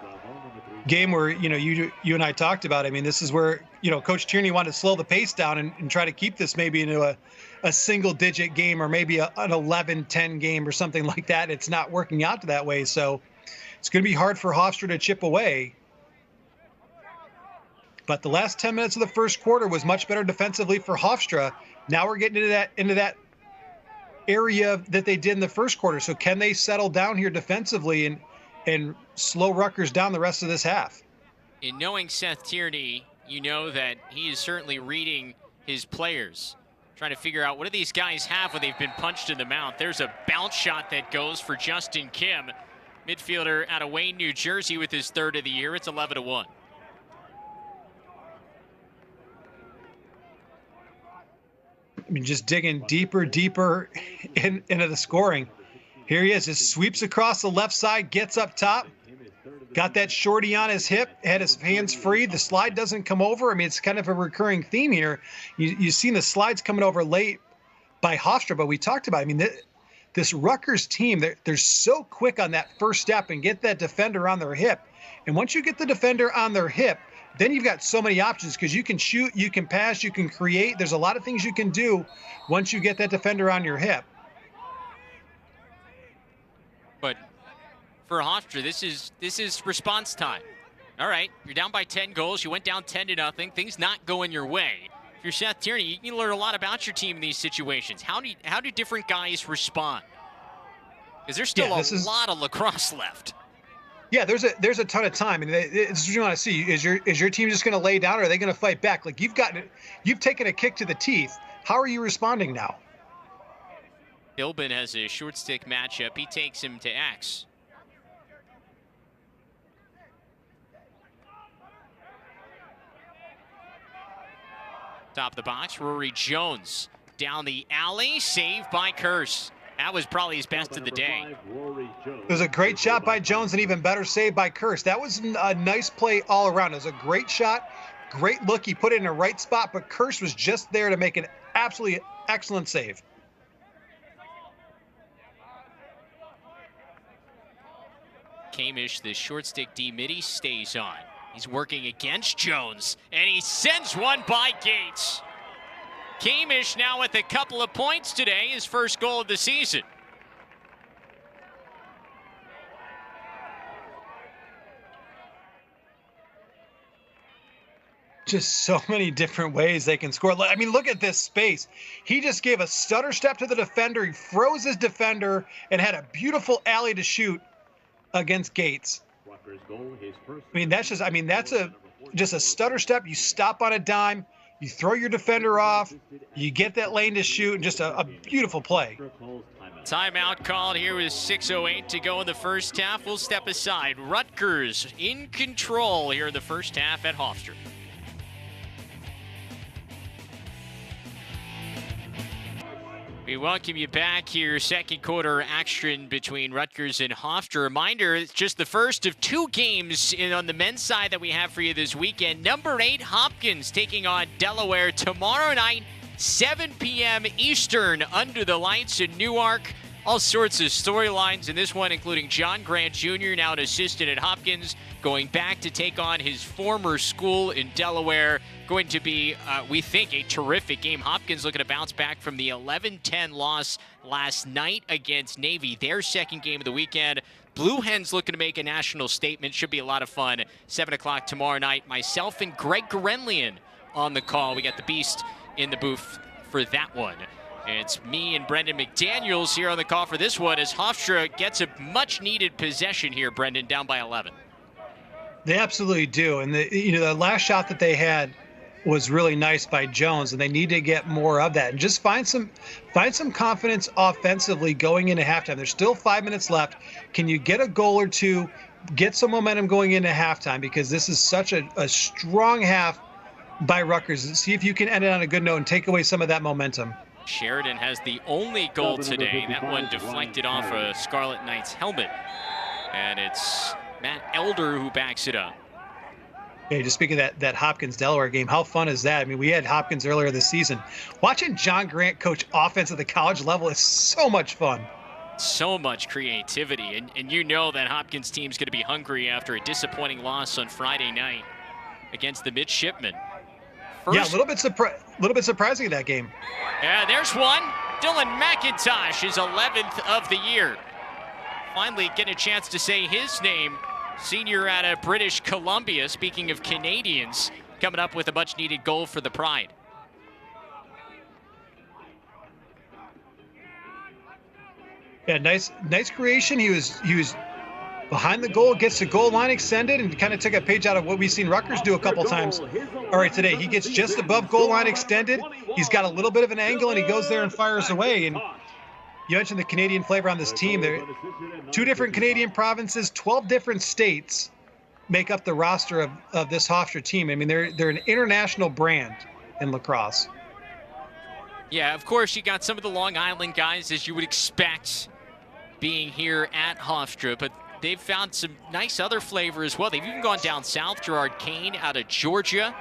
game where, you and I talked about. I mean, this is where, Coach Tierney wanted to slow the pace down and try to keep this maybe into a single-digit game or maybe an 11-10 game or something like that. It's not working out that way, so it's going to be hard for Hofstra to chip away. But the last 10 minutes of the first quarter was much better defensively for Hofstra. Now we're getting into that area that they did in the first quarter. So can they settle down here defensively and slow Rutgers down the rest of this half? In knowing Seth Tierney, you know that he is certainly reading his players, trying to figure out what do these guys have when they've been punched in the mouth. There's a bounce shot that goes for Justin Kim, midfielder out of Wayne, New Jersey, with his 3rd of the year. It's 11-1. I mean, just digging deeper into the scoring. Here he is, just sweeps across the left side, gets up top, got that shorty on his hip, had his hands free. The slide doesn't come over. I mean, it's kind of a recurring theme here. You've seen the slides coming over late by Hofstra, but we talked about it. I mean, this Rutgers team, they're so quick on that first step and get that defender on their hip. And once you get the defender on their hip, then you've got so many options because you can shoot, you can pass, you can create. There's a lot of things you can do once you get that defender on your hip. But for Hofstra, this is response time. All right, you're down by 10 goals. You went down 10-0. Things not going your way. If you're Seth Tierney, you can learn a lot about your team in these situations. How do different guys respond? Because there's still a lot of lacrosse left. Yeah, there's a ton of time, and it's what you want to see. Is your team just going to lay down, or are they going to fight back? Like you've taken a kick to the teeth. How are you responding now? Ilbin has a short stick matchup. He takes him to X. Top of the box, Rory Jones down the alley, saved by Kirst. That was probably his best of the day. It was a great shot by Jones and even better save by Kirst. That was a nice play all around. It was a great shot, great look. He put it in the right spot, but Kirst was just there to make an absolutely excellent save. Kamish, the short stick D midi, stays on. He's working against Jones, and he sends one by Gates. Kamish now with a couple of points today, his first goal of the season. Just so many different ways they can score. I mean, look at this space. He just gave a stutter step to the defender. He froze his defender and had a beautiful alley to shoot against Gates. I mean, that's just a stutter step. You stop on a dime, you throw your defender off, you get that lane to shoot, and just a beautiful play. Timeout called here with 6:08 to go in the first half. We'll step aside. Rutgers in control here in the first half at Hofstra. We welcome you back here. Second quarter action between Rutgers and Hofstra. Reminder, it's just the first of two games on the men's side that we have for you this weekend. Number 8, Hopkins taking on Delaware tomorrow night, 7 p.m. Eastern, under the lights in Newark. All sorts of storylines in this one, including John Grant Jr., now an assistant at Hopkins, going back to take on his former school in Delaware. Going to be, we think, a terrific game. Hopkins looking to bounce back from the 11-10 loss last night against Navy, their second game of the weekend. Blue Hens looking to make a national statement. Should be a lot of fun. 7 o'clock tomorrow night. Myself and Greg Gorenlian on the call. We got the Beast in the booth for that one. It's me and Brendan McDaniels here on the call for this one as Hofstra gets a much-needed possession here, Brendan, down by 11. They absolutely do. And the last shot that they had was really nice by Jones, and they need to get more of that and just find some confidence offensively going into halftime. There's still 5 minutes left. Can you get a goal or two, get some momentum going into halftime, because this is such a strong half by Rutgers. See if you can end it on a good note and take away some of that momentum. Sheridan has the only goal today. That one deflected off a Scarlet Knights helmet, and it's Matt Elder who backs it up. Hey, just speaking of that Hopkins-Delaware game, how fun is that? I mean, we had Hopkins earlier this season. Watching John Grant coach offense at the college level is so much fun. So much creativity, and you know that Hopkins team's going to be hungry after a disappointing loss on Friday night against the Midshipmen. Yeah, a little bit surprising in that game. Yeah, there's one. Dylan Mcintosh, his 11th of the year. Finally getting a chance to say his name. Senior out of British Columbia, speaking of Canadians, coming up with a much-needed goal for the Pride. Yeah, nice creation. He was behind the goal, gets the goal line extended, and kind of took a page out of what we've seen Rutgers do a couple times. All right, today he gets just above goal line extended. He's got a little bit of an angle, and he goes there and fires away. And you mentioned the Canadian flavor on this team. There, 2 different Canadian provinces, 12 different states make up the roster of this Hofstra team. I mean, they're an international brand in lacrosse. Yeah, of course, you got some of the Long Island guys, as you would expect, being here at Hofstra, but they've found some nice other flavor as well. They've even gone down south. Gerard Kane out of Georgia.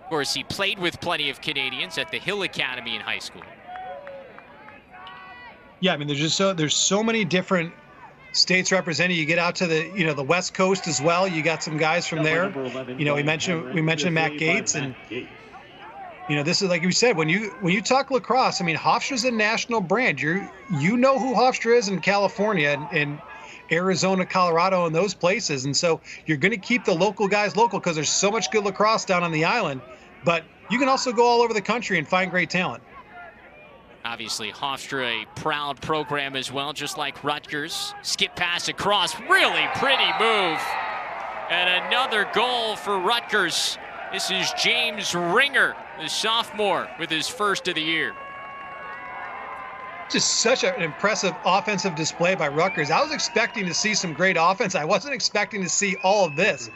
Of course, he played with plenty of Canadians at the Hill Academy in high school. Yeah, I mean, there's so many different states represented. You get out to the West Coast as well. You got some guys from there. We mentioned Matt Gates, and this is, like you said, when you talk lacrosse, I mean, Hofstra's a national brand. You know who Hofstra is in California and Arizona, Colorado, and those places, and so you're going to keep the local guys local because there's so much good lacrosse down on the island. But you can also go all over the country and find great talent. Obviously, Hofstra, a proud program as well, just like Rutgers. Skip pass across, really pretty move. And another goal for Rutgers. This is James Ringer, the sophomore, with his first of the year. Just such an impressive offensive display by Rutgers. I was expecting to see some great offense. I wasn't expecting to see all of this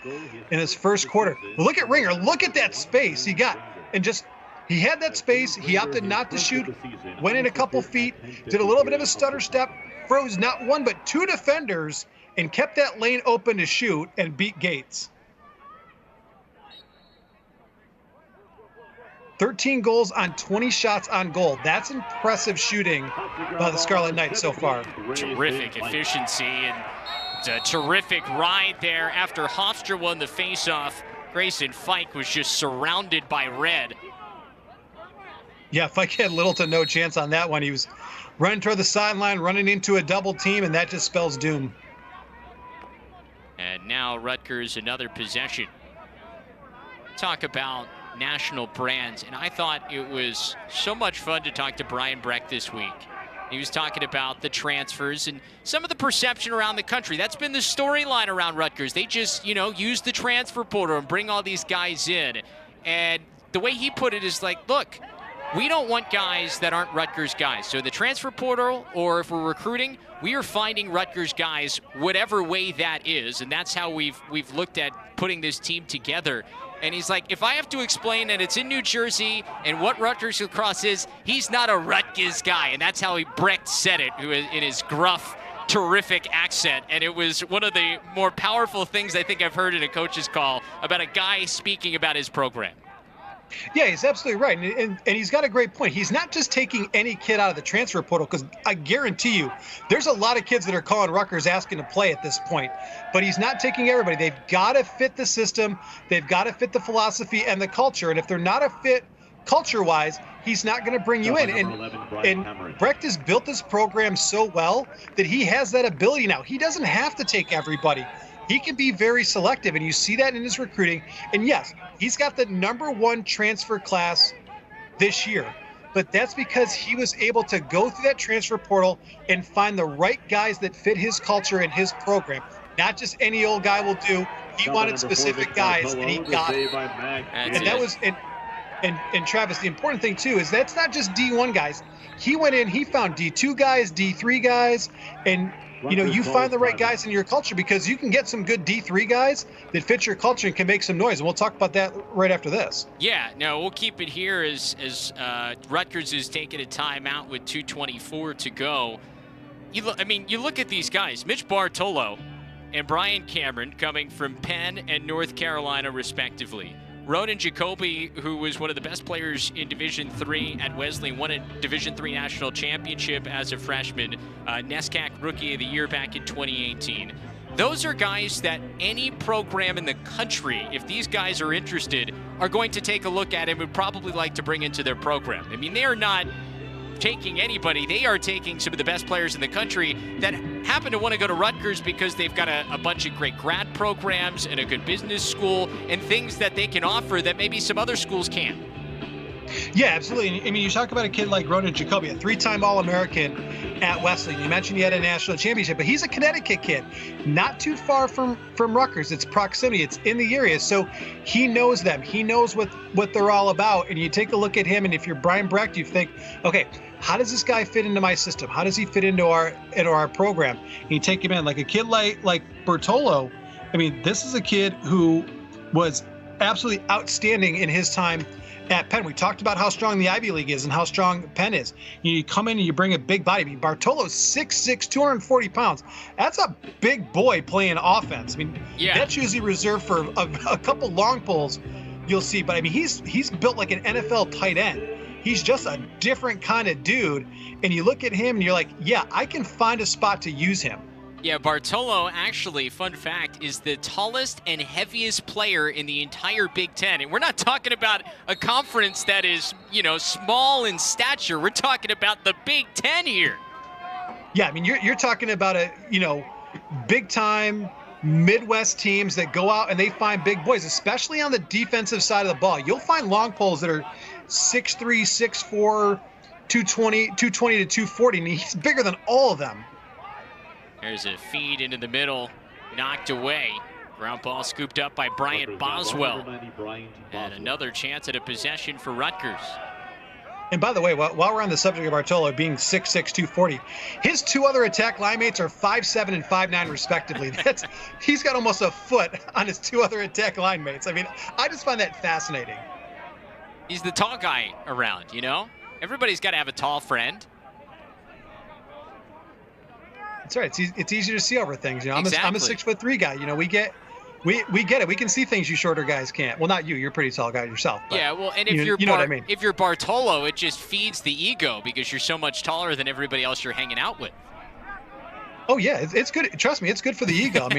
in his first quarter. Look at Ringer. Look at that space he got. And just He had that space. He opted not to shoot, went in a couple feet, did a little bit of a stutter step, froze not one but two defenders, and kept that lane open to shoot and beat Gates. 13 goals on 20 shots on goal. That's impressive shooting by the Scarlet Knights so far. Terrific efficiency, and it's a terrific ride there after Hofstra won the faceoff. Grayson Fike was just surrounded by red. Yeah, Fike had little to no chance on that one. He was running toward the sideline, running into a double team, and that just spells doom. And now Rutgers another possession. Talk about national brands, and I thought it was so much fun to talk to Brian Brecht this week. He was talking about the transfers and some of the perception around the country. That's been the storyline around Rutgers. They just, use the transfer portal and bring all these guys in. And the way he put it is like, look, we don't want guys that aren't Rutgers guys. So the transfer portal, or if we're recruiting, we are finding Rutgers guys whatever way that is, and that's how we've looked at putting this team together. And he's like, if I have to explain that it's in New Jersey and what Rutgers Lacrosse is, he's not a Rutgers guy. And that's how Brecht said it, in his gruff, terrific accent. And it was one of the more powerful things I think I've heard in a coach's call about a guy speaking about his program. Yeah, he's absolutely right. And he's got a great point. He's not just taking any kid out of the transfer portal, because I guarantee you there's a lot of kids that are calling Rutgers asking to play at this point. But he's not taking everybody. They've got to fit the system. They've got to fit the philosophy and the culture. And if they're not a fit culture-wise, he's not going to bring you in. And Brecht has built this program so well that he has that ability now. He doesn't have to take everybody. He can be very selective, and you see that in his recruiting. And yes, he's got the #1 transfer class this year, but that's because he was able to go through that transfer portal and find the right guys that fit his culture and his program. Not just any old guy will do. He wanted specific guys, and he got it. And that was, and Travis, the important thing too is that's not just D1 guys. He went in, he found D2 guys, D3 guys, and you find the right guys in your culture, because you can get some good D3 guys that fit your culture and can make some noise. And we'll talk about that right after this. Yeah, no, we'll keep it here as Rutgers is taking a timeout with 2:24 to go. You look at these guys, Mitch Bartolo and Brian Cameron, coming from Penn and North Carolina, respectively. Ronan Jacoby, who was one of the best players in Division III at Wesley, won a Division III national championship as a freshman. NESCAC Rookie of the Year back in 2018. Those are guys that any program in the country, if these guys are interested, are going to take a look at and would probably like to bring into their program. I mean, they are not taking anybody. They are taking some of the best players in the country that happen to want to go to Rutgers because they've got a bunch of great grad programs and a good business school and things that they can offer that maybe some other schools can't. Yeah, absolutely. I mean, you talk about a kid like Ronan Jacoby, a 3-time All-American at Wesley. You mentioned he had a national championship, but he's a Connecticut kid, not too far from Rutgers. It's proximity. It's in the area. So he knows them. He knows what they're all about. And you take a look at him, and if you're Brian Brecht, you think, okay, how does this guy fit into my system? How does he fit into our program? And you take him in. Like a kid like Bertolo, I mean, this is a kid who was absolutely outstanding in his time at Penn. We talked about how strong the Ivy League is and how strong Penn is. You come in and you bring a big body. I mean, Bartolo's 6'6", 240 pounds. That's a big boy playing offense. I mean, That's usually reserved for a couple long pulls you'll see. But, I mean, he's built like an NFL tight end. He's just a different kind of dude. And you look at him and you're like, yeah, I can find a spot to use him. Yeah, Bartolo, actually, fun fact, is the tallest and heaviest player in the entire Big Ten. And we're not talking about a conference that is, small in stature. We're talking about the Big Ten here. Yeah, I mean, you're talking about big-time Midwest teams that go out and they find big boys, especially on the defensive side of the ball. You'll find long poles that are 6'3", 6'4", 220 to 240, and he's bigger than all of them. There's a feed into the middle, knocked away. Ground ball scooped up by Bryant Boswell. And another chance at a possession for Rutgers. And by the way, while we're on the subject of Bartolo being 6'6", 240, his two other attack line mates are 5'7" and 5'9" respectively. He's got almost a foot on his two other attack line mates. I mean, I just find that fascinating. He's the tall guy around, you know? Everybody's got to have a tall friend. That's right. It's easier to see over things. You know, I'm a Exactly. 6'3" guy. You know, we get it. We can see things you shorter guys can't. Well, not you. You're a pretty tall guy yourself. But Yeah, well, and if you know what I mean. if you're Bartolo, it just feeds the ego because you're so much taller than everybody else you're hanging out with. Oh yeah, it's good. Trust me, it's good for the ego. I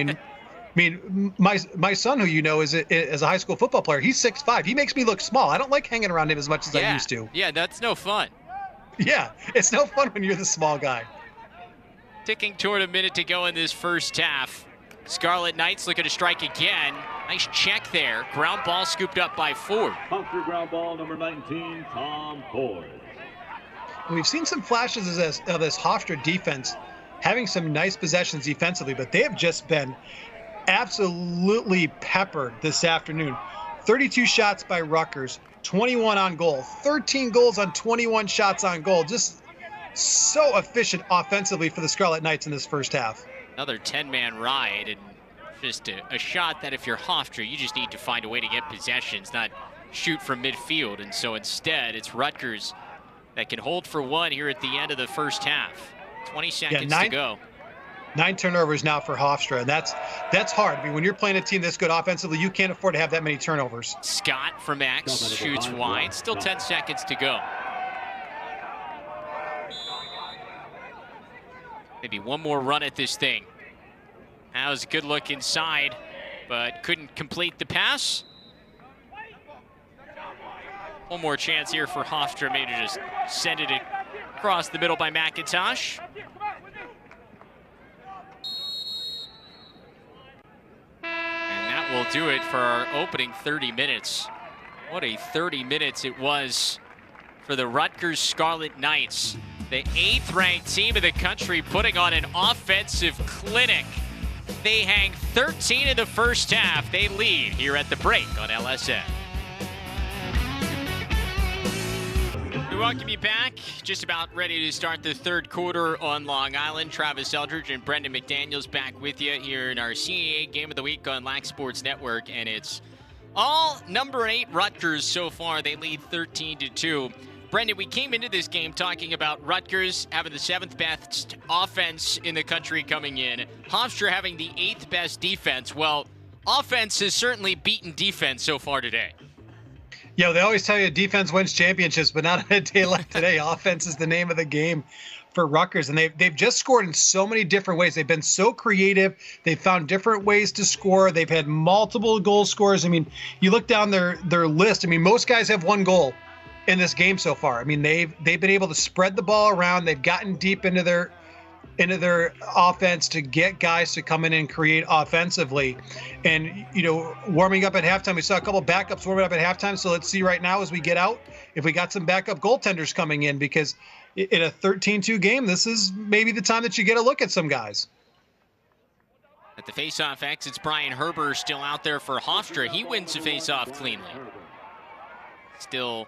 mean, my son, who you know is a high school football player, he's 6'5". He makes me look small. I don't like hanging around him as much as I used to. Yeah, that's no fun. Yeah, it's no fun when you're the small guy. Ticking toward a minute to go in this first half. Scarlet Knights looking to strike again. Nice check there. Ground ball scooped up by Ford. Hofstra ground ball, number 19, Tom Ford. We've seen some flashes of this Hofstra defense having some nice possessions defensively, but they have just been absolutely peppered this afternoon. 32 shots by Rutgers, 21 on goal, 13 goals on 21 shots on goal. Just so efficient offensively for the Scarlet Knights in this first half. Another 10-man ride, and just a shot that if you're Hofstra, you just need to find a way to get possessions, not shoot from midfield. And so instead, it's Rutgers that can hold for one here at the end of the first half. 20 seconds to go. 9 turnovers now for Hofstra, and that's hard. I mean, when you're playing a team this good offensively, you can't afford to have that many turnovers. Scott from X shoots wide. Still 10 seconds to go. Maybe one more run at this thing. That was a good look inside, but couldn't complete the pass. One more chance here for Hofstra, maybe to just send it across the middle by Mcintosh. And that will do it for our opening 30 minutes. What a 30 minutes it was for the Rutgers Scarlet Knights. The 8th ranked team in the country putting on an offensive clinic. They hang 13 in the first half. They lead here at the break on LSN. We welcome you back. Just about ready to start the third quarter on Long Island. Travis Eldridge and Brendan McDaniels back with you here in our CAA Game of the Week on Lax Sports Network. And it's all number 8 Rutgers so far. They lead 13-2. Brendan, we came into this game talking about Rutgers having the 7th best offense in the country coming in. Hofstra having the 8th best defense. Well, offense has certainly beaten defense so far today. Yeah, they always tell you defense wins championships, but not on a day like today. Offense is the name of the game for Rutgers, and they've just scored in so many different ways. They've been so creative. They've found different ways to score. They've had multiple goal scorers. I mean, you look down their list. I mean, most guys have 1 goal in this game so far. I mean, they've been able to spread the ball around. They've gotten deep into their offense to get guys to come in and create offensively. And, you know, warming up at halftime, we saw a couple backups warming up at halftime. So let's see right now as we get out if we got some backup goaltenders coming in, because in a 13-2 game, this is maybe the time that you get a look at some guys. At the faceoff X, it's Brian Herber still out there for Hofstra. He wins the faceoff cleanly. Still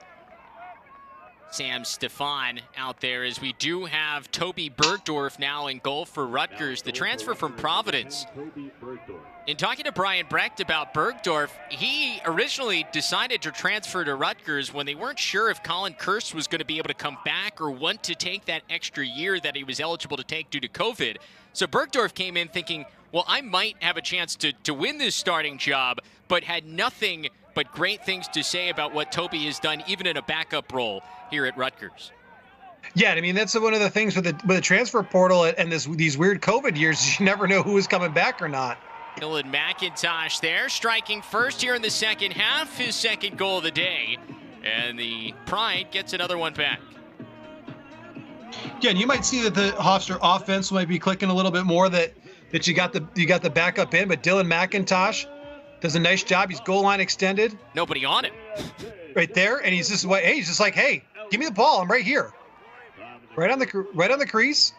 Sam Stefan out there, as we do have Toby Bergdorf now in goal for Rutgers, the transfer from Providence. In talking to Brian Brecht about Bergdorf, he originally decided to transfer to Rutgers when they weren't sure if Colin Kirst was going to be able to come back or want to take that extra year that he was eligible to take due to COVID. So Bergdorf came in thinking, well, I might have a chance to win this starting job, but had nothing but great things to say about what Toby has done, even in a backup role here at Rutgers. Yeah, I mean, that's one of the things with the transfer portal and these weird COVID years. You never know who is coming back or not. Dylan Mcintosh there, striking first here in the second half, his 2nd goal of the day. And the Pride gets another one back. Yeah, and you might see that the Hofstra offense might be clicking a little bit more, that you got the backup in, but Dylan Mcintosh does a nice job. He's goal line extended. Nobody on him. Right there, and he's just like, hey, give me the ball. I'm right here. Right on the crease.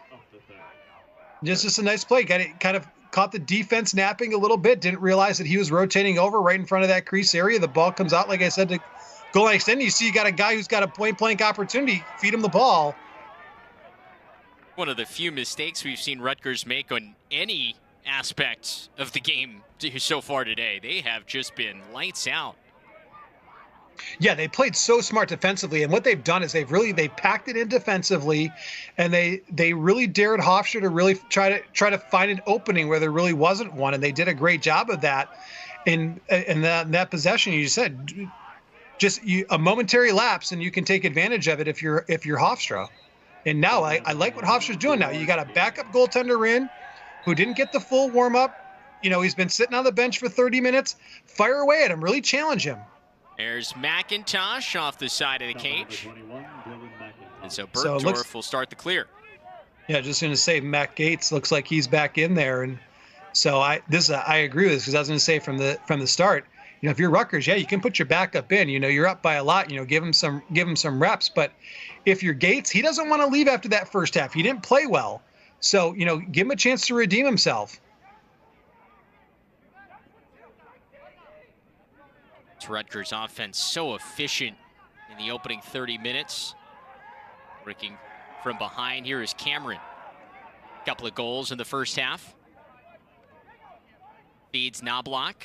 Just a nice play. Kind of caught the defense napping a little bit. Didn't realize that he was rotating over right in front of that crease area. The ball comes out, like I said, to goal line extended. You see, you got a guy who's got a point-blank opportunity. Feed him the ball. One of the few mistakes we've seen Rutgers make on any aspect of the game so far today. They have just been lights out. Yeah, they played so smart defensively, and what they've done is they've packed it in defensively, and they really dared Hofstra to really try to find an opening where there really wasn't one, and they did a great job of that. In that possession, you said just a momentary lapse, and you can take advantage of it if you're Hofstra. And now I like what Hofstra's doing now. You got a backup goaltender in who didn't get the full warm up. He's been sitting on the bench for 30 minutes. Fire away at him. Really challenge him. There's Mcintosh off the side of the cage. And so Bergdorf will start the clear. Yeah, just going to say Matt Gates looks like he's back in there. And so I agree with this, because I was going to say from the start, if you're Rutgers, yeah, you can put your backup in. You're up by a lot. Give him some reps. But if you're Gates, he doesn't want to leave after that first half. He didn't play well. So, give him a chance to redeem himself. Rutgers offense so efficient in the opening 30 minutes. Working from behind here is Cameron. A couple of goals in the first half. Feeds Knobloch.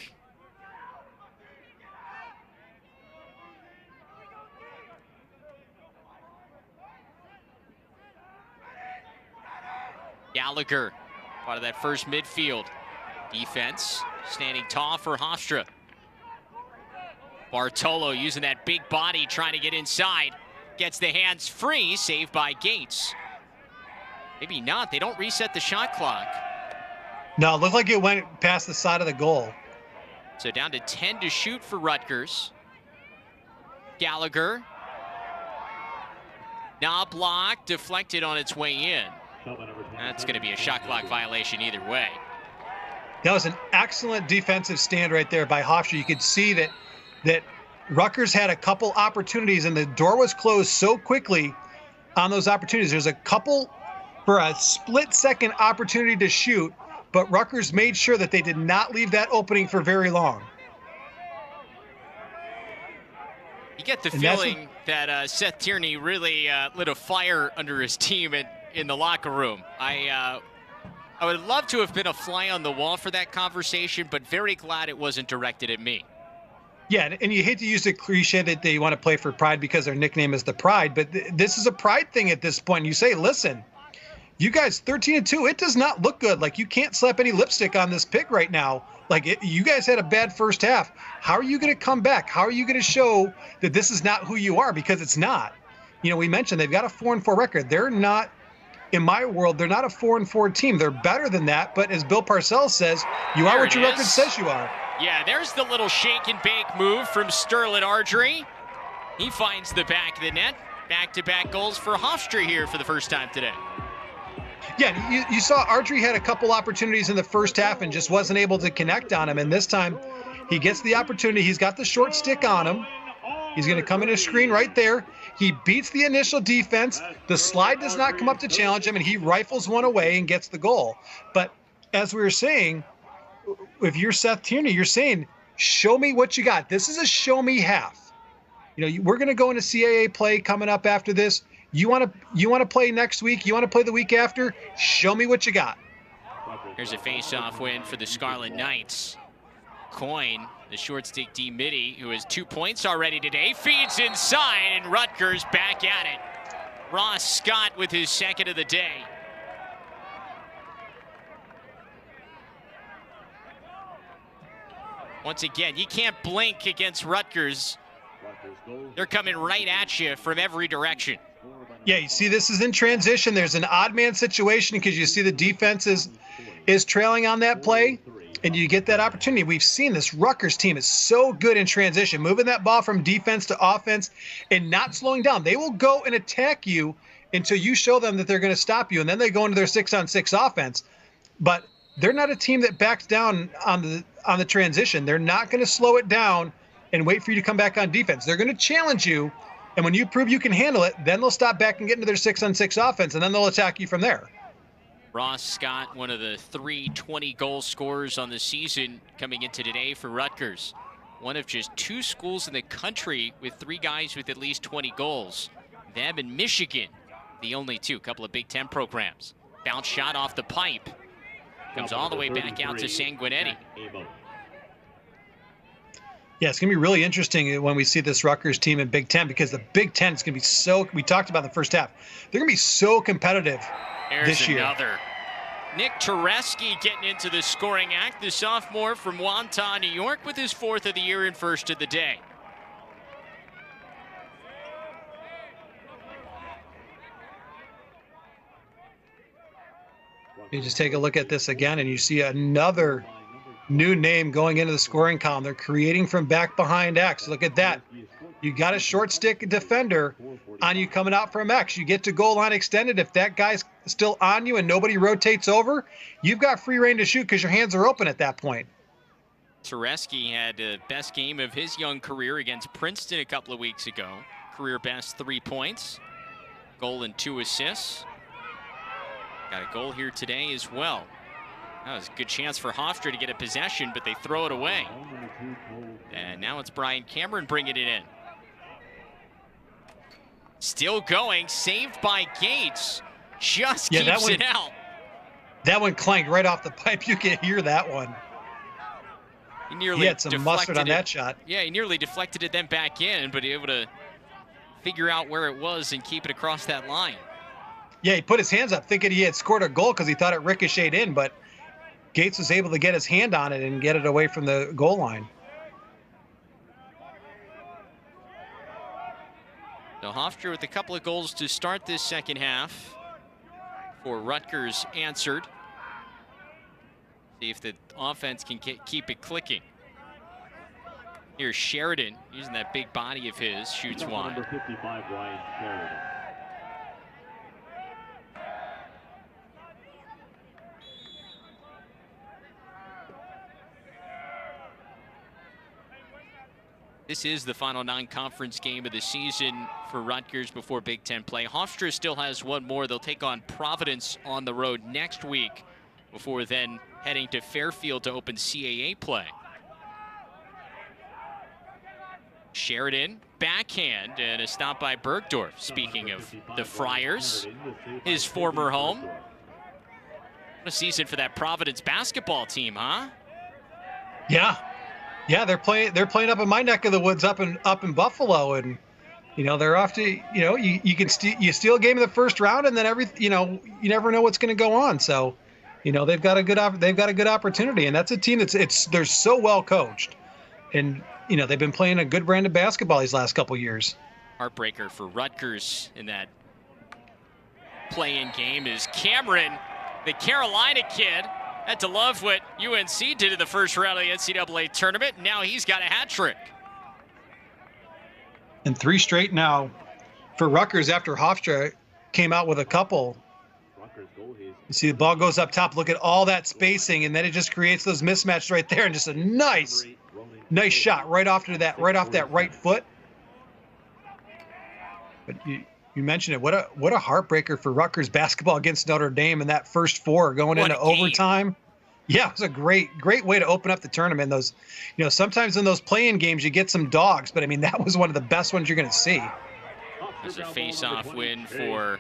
Gallagher, part of that first midfield. Defense standing tall for Hofstra. Bartolo using that big body, trying to get inside. Gets the hands free, saved by Gates. Maybe not, they don't reset the shot clock. No, it looked like it went past the side of the goal. So down to 10 to shoot for Rutgers. Gallagher. Knobloch deflected on its way in. That's going to be a shot clock violation either way. That was an excellent defensive stand right there by Hofstra. You could see that Rutgers had a couple opportunities, and the door was closed so quickly on those opportunities. There's a couple for a split-second opportunity to shoot, but Rutgers made sure that they did not leave that opening for very long. You get the feeling that Seth Tierney really lit a fire under his team in the locker room. I would love to have been a fly on the wall for that conversation, but very glad it wasn't directed at me. Yeah, and you hate to use the cliche that they want to play for Pride because their nickname is the Pride, but this is a pride thing at this point. You say, listen, you guys 13-2, it does not look good. Like, you can't slap any lipstick on this pick right now. Like, you guys had a bad first half. How are you going to come back? How are you going to show that this is not who you are? Because it's not. We mentioned they've got a 4-4 record. They're not, in my world, they're not a 4-4 team. They're better than that, but as Bill Parcells says, you are what your record says you are. Yeah, there's the little shake and bake move from Sterling Ardrey. He finds the back of the net. Back-to-back goals for Hofstra here for the first time today. Yeah, you saw Ardrey had a couple opportunities in the first half and just wasn't able to connect on him. And this time, he gets the opportunity. He's got the short stick on him. He's going to come in a screen right there. He beats the initial defense. The slide does not come up to challenge him, and he rifles one away and gets the goal. But as we were saying, if you're Seth Tierney, you're saying, show me what you got. This is a show me half. We're going to go into CAA play coming up after this. You want to play next week? You want to play the week after? Show me what you got. Here's a face-off win for the Scarlet Knights. Coyne, the short stick D midi, who has 2 points already today, feeds inside, and Rutgers back at it. Ross Scott with his second of the day. Once again, you can't blink against Rutgers. They're coming right at you from every direction. Yeah, you see this is in transition. There's an odd man situation because you see the defense is trailing on that play, and you get that opportunity. We've seen this Rutgers team is so good in transition, moving that ball from defense to offense and not slowing down. They will go and attack you until you show them that they're going to stop you, and then they go into their 6-on-6 offense. But they're not a team that backs down on the transition. They're not going to slow it down and wait for you to come back on defense. They're going to challenge you, and when you prove you can handle it, then they'll stop back and get into their 6-on-6 offense, and then they'll attack you from there. Ross Scott, one of the 3 20-goal scorers on the season coming into today for Rutgers. One of just 2 schools in the country with 3 guys with at least 20 goals. Them and Michigan, the only 2, couple of Big Ten programs. Bounce shot off the pipe. Comes all the way back out to Sanguinetti. Yeah, it's going to be really interesting when we see this Rutgers team in Big Ten, because the Big Ten is going to be so, we talked about in the first half, they're going to be so competitive this year. Another. Nick Tereski getting into the scoring act, the sophomore from Wantagh, New York, with his 4th of the year and 1st of the day. You just take a look at this again, and you see another new name going into the scoring column. They're creating from back behind X. Look at that. You got a short stick defender on you coming out from X. You get to goal line extended. If that guy's still on you and nobody rotates over, you've got free reign to shoot because your hands are open at that point. Tereski had the best game of his young career against Princeton a couple of weeks ago. Career best 3 points, goal and 2 assists. Got a goal here today as well. That was a good chance for Hofstra to get a possession, but they throw it away. And now it's Brian Cameron bringing it in. Still going, saved by Gates. Just keeps it out. That one clanked right off the pipe. You can hear that one. He had some mustard on that shot. Yeah, he nearly deflected it then back in, but able to figure out where it was and keep it across that line. Yeah, he put his hands up thinking he had scored a goal because he thought it ricocheted in, but Gates was able to get his hand on it and get it away from the goal line. So Hofstra with a couple of goals to start this second half for Rutgers answered. See if the offense can keep it clicking. Here's Sheridan using that big body of his, shoots wide. Number 55, Ryan Sheridan. This is the final non-conference game of the season for Rutgers before Big Ten play. Hofstra still has one more. They'll take on Providence on the road next week before then heading to Fairfield to open CAA play. Sheridan, backhand, and a stop by Bergdorf. Speaking of the Friars, his former home. What a season for that Providence basketball team, huh? Yeah, they're playing up in my neck of the woods up in Buffalo, and they're off to you steal a game in the first round, and then you never know what's going to go on. So, they've got a good opportunity, and that's a team they're so well coached, and they've been playing a good brand of basketball these last couple years. Heartbreaker for Rutgers in that play-in game is Cameron, the Carolina kid. Had to love what UNC did in the first round of the NCAA tournament. Now he's got a hat trick. And 3 straight now for Rutgers after Hofstra came out with a couple. You see the ball goes up top. Look at all that spacing, and then it just creates those mismatches right there, and just a nice shot right off that right foot. But you mentioned it. What a heartbreaker for Rutgers basketball against Notre Dame in that first 4 going into overtime. Yeah, it was a great way to open up the tournament. Those, sometimes in those play-in games you get some dogs, but I mean that was one of the best ones you're going to see. There's a face-off win for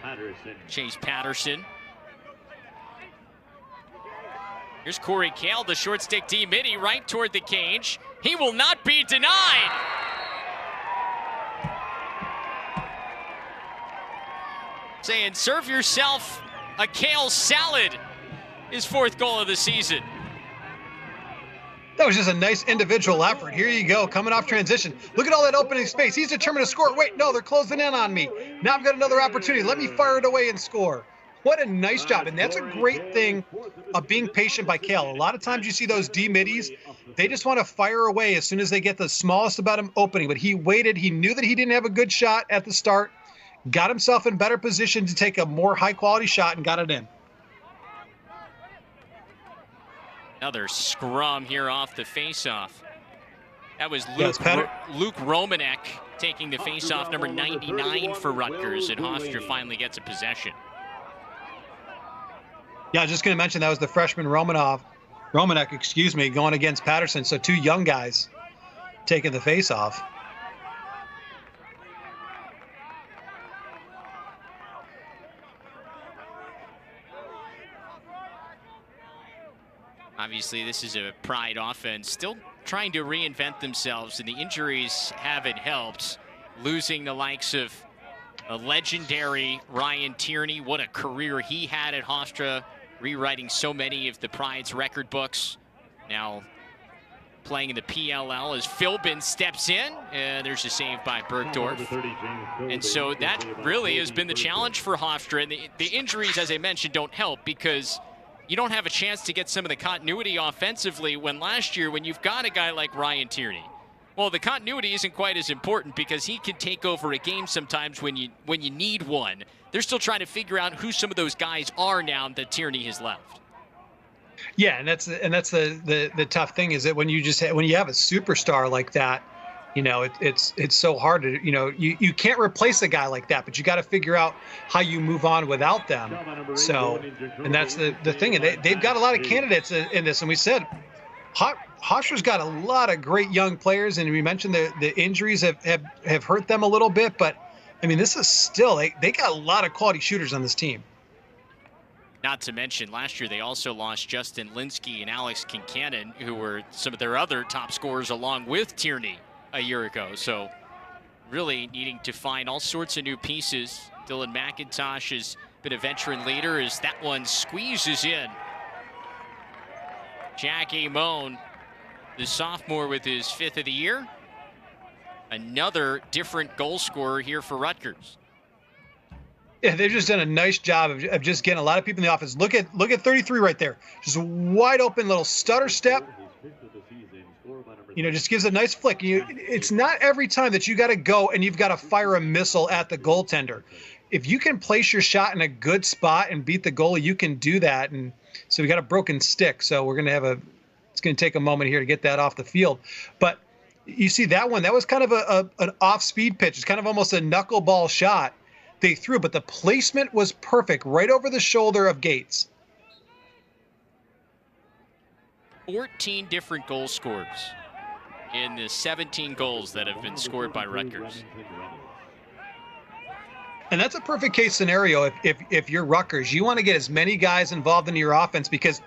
Chase Patterson. Here's Corey Kale, the short stick D-midi right toward the cage. He will not be denied. Saying, serve yourself a kale salad. His 4th goal of the season. That was just a nice individual effort. Here you go, coming off transition. Look at all that opening space. He's determined to score. Wait, no, they're closing in on me. Now I've got another opportunity. Let me fire it away and score. What a nice job. And that's a great thing of being patient by Kale. A lot of times you see those D-middies, they just want to fire away as soon as they get the smallest about him opening. But he waited. He knew that he didn't have a good shot at the start, got himself in better position to take a more high-quality shot and got it in. Another scrum here off the faceoff. That was Luke Romanek taking the faceoff, number 99 for Rutgers, and Hofstra finally gets a possession. Yeah, I was just going to mention that was the freshman Romanek, going against Patterson. So 2 young guys taking the faceoff. Obviously, this is a Pride offense still trying to reinvent themselves, and the injuries haven't helped. Losing the likes of a legendary Ryan Tierney. What a career he had at Hofstra, rewriting so many of the Pride's record books. Now playing in the PLL as Philbin steps in, and there's a save by Bergdorf. And so that really has been the challenge for Hofstra. And the injuries, as I mentioned, don't help because you don't have a chance to get some of the continuity offensively when last year, when you've got a guy like Ryan Tierney, well, the continuity isn't quite as important because he can take over a game sometimes when you need one. They're still trying to figure out who some of those guys are now that Tierney has left. Yeah, and that's the tough thing is that when you have a superstar like that, you know, it's so hard to, you know, you can't replace a guy like that, but you got to figure out how you move on without them. So, and that's the thing, and they've got a lot of candidates in this, and we said Hofstra's got a lot of great young players, and we mentioned the injuries have hurt them a little bit, but I mean, this is still they got a lot of quality shooters on this team. Not to mention, last year they also lost Justin Linsky and Alex Kincannon, who were some of their other top scorers along with Tierney a year ago. So really needing to find all sorts of new pieces. Dylan Mcintosh has been a veteran leader as that one squeezes in. Jack Amon, the sophomore, with his 5th of the year. Another different goal scorer here for Rutgers. Yeah, they've just done a nice job of just getting a lot of people in the offense. Look at 33 right there. Just a wide open little stutter step. You know, just gives a nice flick. It's not every time that you got to go and you've got to fire a missile at the goaltender. If you can place your shot in a good spot and beat the goalie, you can do that. And so we got a broken stick. So we're going to it's going to take a moment here to get that off the field. But you see that one, that was kind of an off-speed pitch. It's kind of almost a knuckleball shot they threw, but the placement was perfect right over the shoulder of Gates. 14 different goal scorers in the 17 goals that have been scored by Rutgers. And that's a perfect case scenario if you're Rutgers. You want to get as many guys involved in your offense because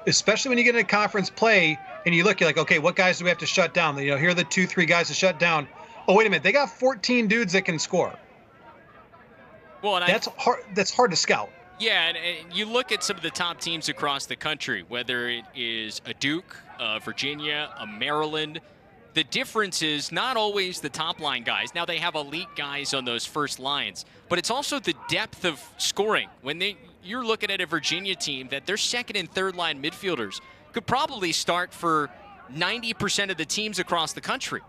especially when you get into conference play and you're like, okay, what guys do we have to shut down? You know, here are the 2-3 guys to shut down. Oh, wait a minute. They got 14 dudes that can score. Well, and that's hard to scout. Yeah, and you look at some of the top teams across the country, whether it is a Duke, a Virginia, a Maryland. The difference is not always the top line guys. Now they have elite guys on those first lines, but it's also the depth of scoring. When you're looking at a Virginia team that their second and third line midfielders could probably start for 90% of the teams across the country.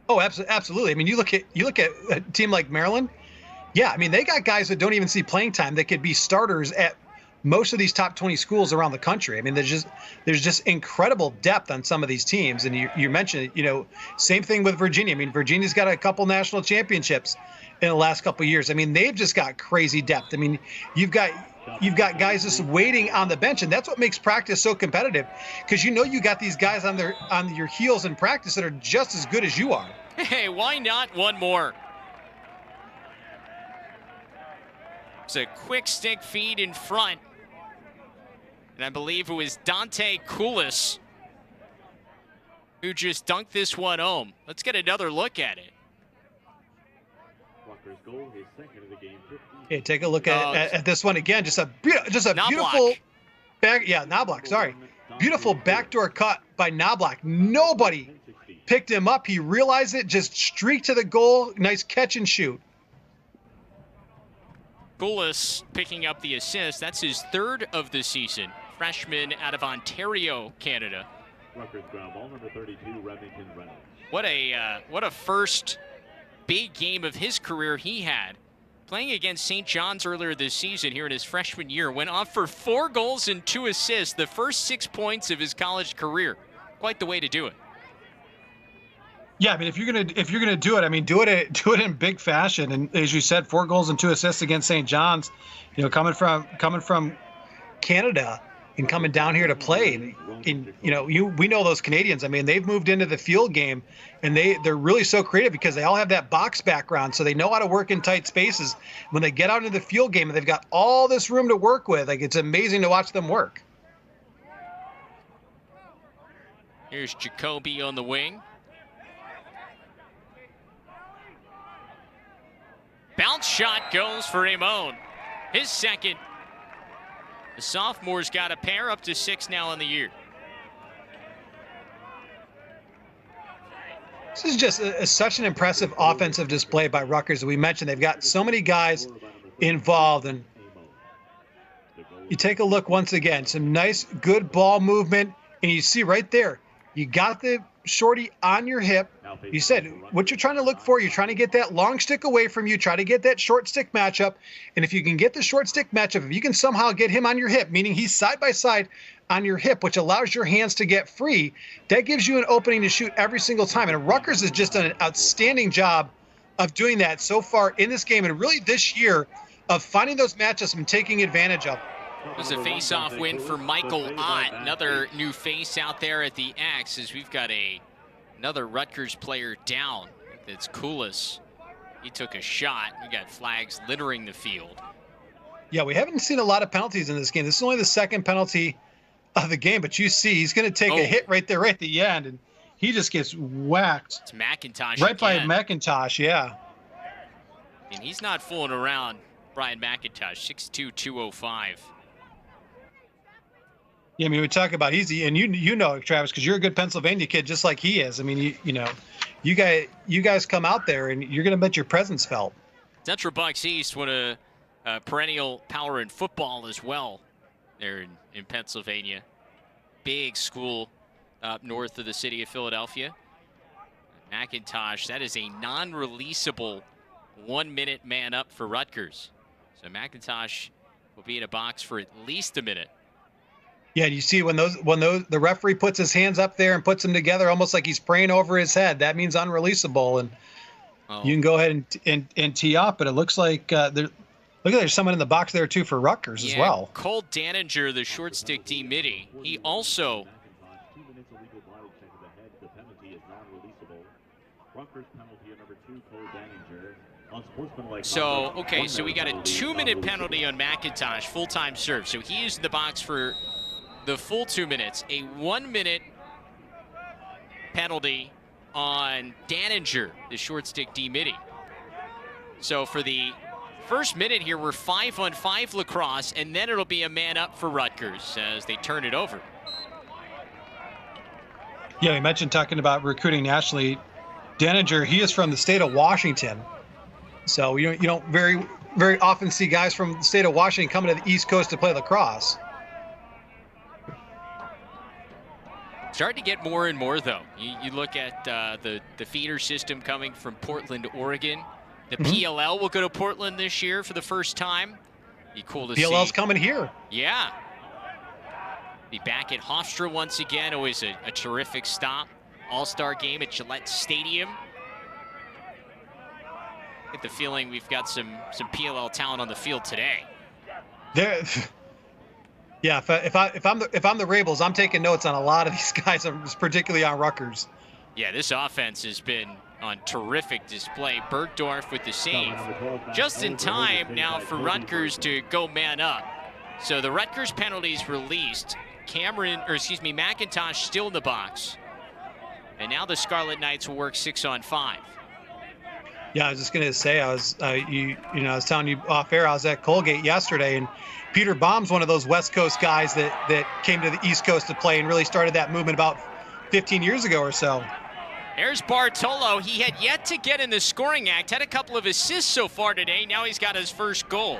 Oh, absolutely. I mean, you look at a team like Maryland. Yeah, I mean, they got guys that don't even see playing time that could be starters at most of these top 20 schools around the country. I mean, there's just incredible depth on some of these teams. And you mentioned, you know, same thing with Virginia. I mean, Virginia's got a couple national championships in the last couple of years. I mean, they've just got crazy depth. I mean, you've got guys just waiting on the bench, and that's what makes practice so competitive, because you know you got these guys on your heels in practice that are just as good as you are. Hey, why not one more? It's a quick stick feed in front. And I believe it was Dante Koulis who just dunked this one home. Let's get another look at it. Goal, his second of the game, hey, take a look at this one again. Just a beautiful back. Yeah, Knobloch. Sorry, beautiful backdoor cut by Knobloch. Nobody picked him up. He realized it. Just streaked to the goal. Nice catch and shoot. Koulis picking up the assist. That's his 3rd of the season. Freshman out of Ontario, Canada. Rutgers ground ball number 32, Remington Reynolds. What a first big game of his career he had. Playing against St. John's earlier this season here in his freshman year. Went off for 4 goals and 2 assists, the first 6 points of his college career. Quite the way to do it. Yeah, I mean, if you're gonna do it, I mean, do it in big fashion. And as you said, 4 goals and 2 assists against St. John's. You know, coming from Canada and coming down here to play. And you know, we know those Canadians. I mean, they've moved into the field game, and they're really so creative because they all have that box background, so they know how to work in tight spaces. When they get out into the field game, and they've got all this room to work with. Like, it's amazing to watch them work. Here's Jacoby on the wing. Bounce shot goes for Ramon. His second. The sophomore's got a pair, up to 6 now in the year. This is just such an impressive offensive display by Rutgers. We mentioned they've got so many guys involved, and you take a look once again, some nice, good ball movement, and you see right there, you got the shorty on your hip. You said what you're trying to look for, you're trying to get that long stick away from you, try to get that short stick matchup, and if you can get the short stick matchup, if you can somehow get him on your hip, meaning he's side by side on your hip, which allows your hands to get free, that gives you an opening to shoot every single time. And Rutgers has just done an outstanding job of doing that so far in this game, and really this year of finding those matchups and taking advantage of them. It was a face-off win for Michael Ott. Another new face out there at the X, as we've got another Rutgers player down. That's Koulis. He took a shot. We got flags littering the field. Yeah, we haven't seen a lot of penalties in this game. This is only the second penalty of the game, but you see he's going to take a hit right there right at the end, and he just gets whacked. It's Mcintosh right again. by Mcintosh, yeah. And he's not fooling around, Brian Mcintosh, 6'2", 205. Yeah, I mean, we talk about and you know, Travis, because you're a good Pennsylvania kid, just like he is. I mean, you guys come out there and you're going to make your presence felt. Central Bucks East, one of perennial power in football as well. There in Pennsylvania, big school up north of the city of Philadelphia. Mcintosh, that is a non-releasable 1-minute man up for Rutgers. So Mcintosh will be in a box for at least a minute. Yeah, you see when the referee puts his hands up there and puts them together almost like he's praying over his head, that means unreleasable, and you can go ahead and tee up. But it looks like there's someone in the box there too for Rutgers as well. Cole Daninger, the short stick D midi, he also. So, okay, so we got a 2-minute penalty on Mcintosh, full-time serve. So he is in the box for the full 2 minutes. A 1-minute penalty on Daninger, the short stick D midi. So for the first minute here, we're 5-on-5 lacrosse, and then it'll be a man up for Rutgers as they turn it over. Yeah, we mentioned talking about recruiting nationally. Daninger, he is from the state of Washington. So you don't very, very often see guys from the state of Washington coming to the East Coast to play lacrosse. Starting to get more and more, though. You look at the feeder system coming from Portland, Oregon. The PLL will go to Portland this year for the first time. Be cool to see. PLL's coming here. Yeah. Be back at Hofstra once again. Always a terrific stop. All-star game at Gillette Stadium. Get the feeling we've got some PLL talent on the field today. Yeah, if I'm the Rabels, I'm taking notes on a lot of these guys, particularly on Rutgers. Yeah, this offense has been on terrific display. Bergdorf with the save. Just in time now for Rutgers to go man up. So the Rutgers penalties released. Mcintosh still in the box. And now the Scarlet Knights will work 6-on-5. Yeah, I was just gonna say, I was telling you off air, I was at Colgate yesterday, and Peter Baum's one of those West Coast guys that came to the East Coast to play and really started that movement about 15 years ago or so. There's Bartolo. He had yet to get in the scoring act. Had a couple of assists so far today. Now he's got his first goal.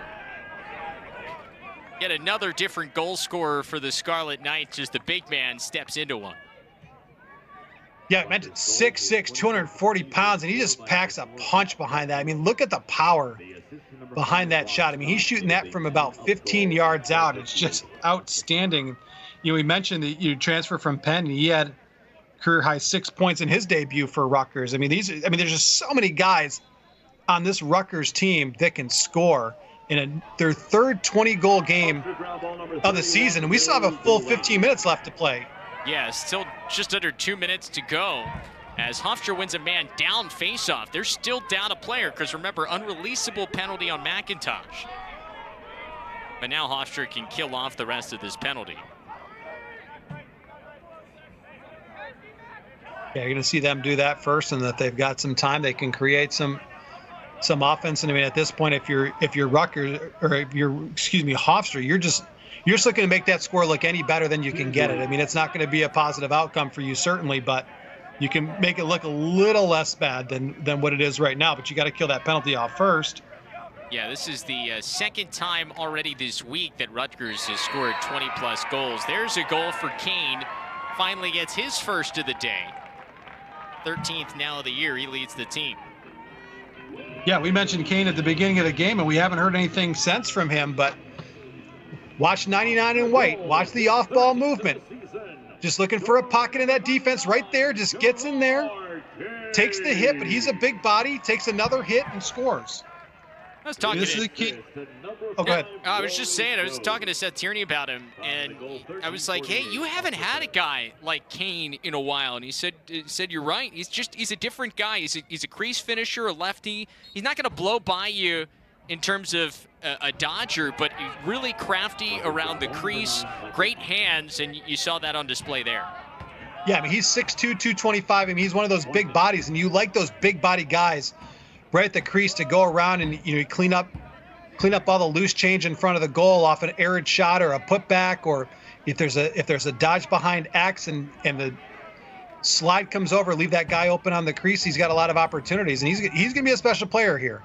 Yet another different goal scorer for the Scarlet Knights as the big man steps into one. Yeah, I mentioned 6'6", 240 pounds, and he just packs a punch behind that. I mean, look at the power behind that shot. I mean, he's shooting that from about 15 yards out. It's just outstanding. We mentioned that you transfer from Penn, and he had career high 6 points in his debut for Rutgers. I mean, there's just so many guys on this Rutgers team that can score in their third 20-goal game of the season, and we still have a full 15 minutes left to play. Yeah, still just under 2 minutes to go as Hofstra wins a man down faceoff. They're still down a player because remember, unreleasable penalty on Mcintosh. But now Hofstra can kill off the rest of this penalty. Yeah, you're going to see them do that first, and that they've got some time. They can create some offense. And I mean, at this point, if you're Rutgers, or if you're, Hofstra, you're just looking to make that score look any better than you can get it. I mean, it's not going to be a positive outcome for you, certainly, but you can make it look a little less bad than what it is right now. But you got to kill that penalty off first. Yeah, this is the second time already this week that Rutgers has scored 20-plus goals. There's a goal for Kane. Finally gets his first of the day. 13th now of the year. He leads the team. Yeah, we mentioned Kane at the beginning of the game, and we haven't heard anything since from him, but watch 99 in white. Watch the off-ball movement. Just looking for a pocket in that defense right there. Just gets in there, takes the hit, but he's a big body, takes another hit and scores. I was talking to Oh, go ahead. I was just saying, I was talking to Seth Tierney about him, and I was like, hey, you haven't had a guy like Kane in a while. And he said you're right. He's a different guy. He's a crease finisher, a lefty. He's not going to blow by you in terms of a dodger, but he's really crafty around the crease, great hands, and you saw that on display there. Yeah, I mean, he's 6'2", 225. I mean, he's one of those big bodies, and you like those big body guys right at the crease to go around and clean up all the loose change in front of the goal off an errant shot or a putback, or if there's a dodge behind X and the slide comes over, leave that guy open on the crease. He's got a lot of opportunities, and he's going to be a special player here.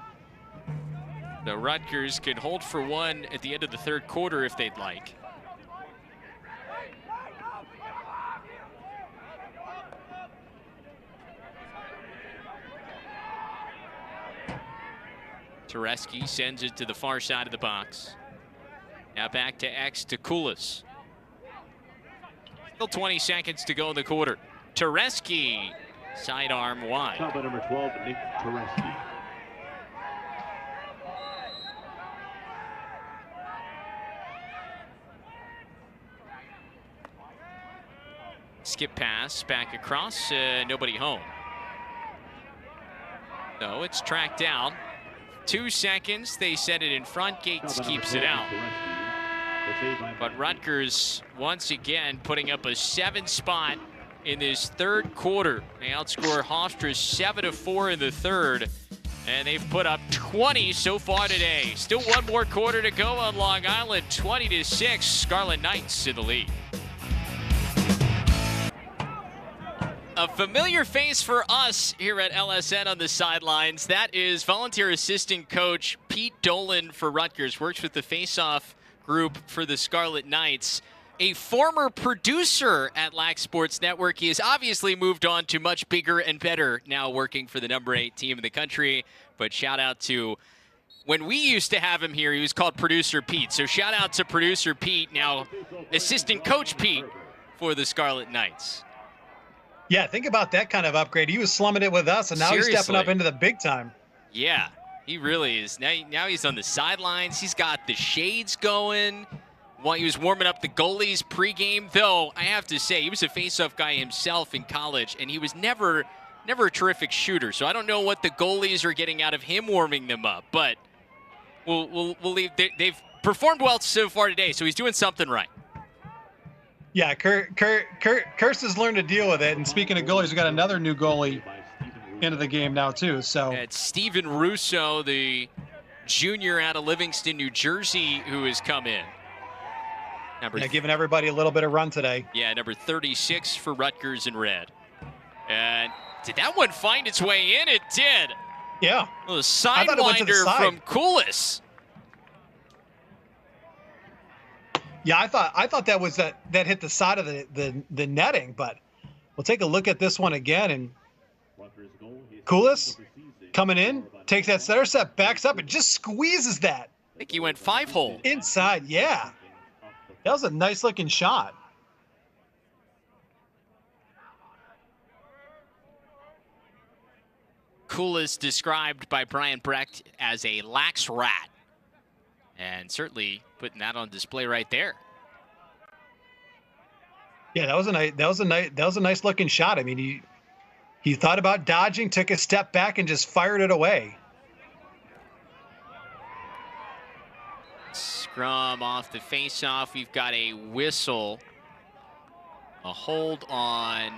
The Rutgers could hold for one at the end of the third quarter if they'd like. Tereski sends it to the far side of the box. Now back to X to Koulis. Still 20 seconds to go in the quarter. Tereski, sidearm wide. Top by number 12, Nick Tereski. Skip pass back across, nobody home. So it's tracked down. 2 seconds, they set it in front. Gates keeps it out. But Rutgers, once again, putting up a 7 spot in this third quarter. They outscore Hofstra 7-4 in the third, and they've put up 20 so far today. Still one more quarter to go on Long Island, 20-6. Scarlet Knights in the lead. A familiar face for us here at LSN on the sidelines. That is volunteer assistant coach Pete Dolan for Rutgers. Works with the face-off group for the Scarlet Knights. A former producer at Lax Sports Network. He has obviously moved on to much bigger and better, now working for the number 8 team in the country. But shout out to, when we used to have him here, he was called Producer Pete. So shout out to Producer Pete, now Assistant Coach Pete for the Scarlet Knights. Yeah, think about that kind of upgrade. He was slumming it with us, and now Seriously. He's stepping up into the big time. Yeah, he really is. Now he's on the sidelines. He's got the shades going. While he was warming up the goalies pregame, though, I have to say, he was a face-off guy himself in college, and he was never a terrific shooter. So I don't know what the goalies are getting out of him warming them up, but we'll leave. They've performed well so far today, so he's doing something right. Yeah, Kirst has learned to deal with it. And speaking of goalies, we got another new goalie into the game now, too. So it's Steven Russo, the junior out of Livingston, New Jersey, who has come in. Giving everybody a little bit of run today. Yeah, number 36 for Rutgers in red. And did that one find its way in? It did. Yeah. Well, a sidewinder from Koulis. Yeah, I thought that was that hit the side of the netting, but we'll take a look at this one again. And Koulis coming in, takes that center step, backs up, and just squeezes that. I think he went 5-hole. Inside, yeah. That was a nice looking shot. Koulis described by Brian Brecht as a lax rat. And certainly putting that on display right there. Yeah, that was a nice looking shot. I mean, he thought about dodging, took a step back, and just fired it away. Scrum off the face-off. We've got a whistle. A hold on